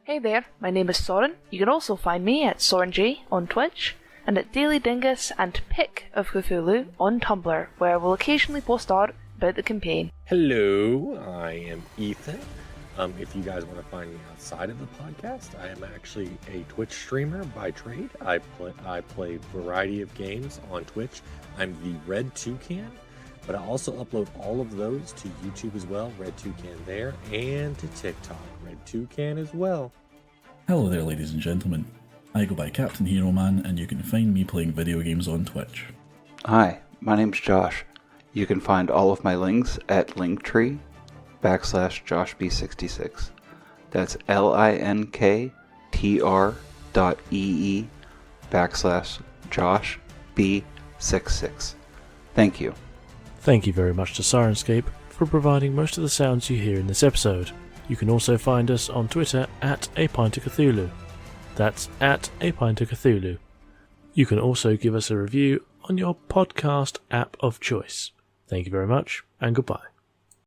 Hey there, my name is Soren. You can also find me at SorenJ on Twitch, and at Daily Dingus and Pick of Cthulhu on Tumblr, where I will occasionally post art about the campaign. Hello, I am Ethan. If you guys want to find me outside of the podcast, I am actually a Twitch streamer by trade. I play a variety of games on Twitch. I'm the Red Toucan, but I also upload all of those to YouTube as well, Red Toucan there, and to TikTok, Red Toucan as well. Hello there, ladies and gentlemen. I go by Captain Hero Man, and you can find me playing video games on Twitch. Hi, my name's Josh. You can find all of my links at linktree/JoshB66. That's linktr.ee/JoshB66. Thank you. Thank you very much to Sirenscape for providing most of the sounds you hear in this episode. You can also find us on Twitter at A Pint of Cthulhu. That's at A Pint of Cthulhu. You can also give us a review on your podcast app of choice. Thank you very much, and goodbye.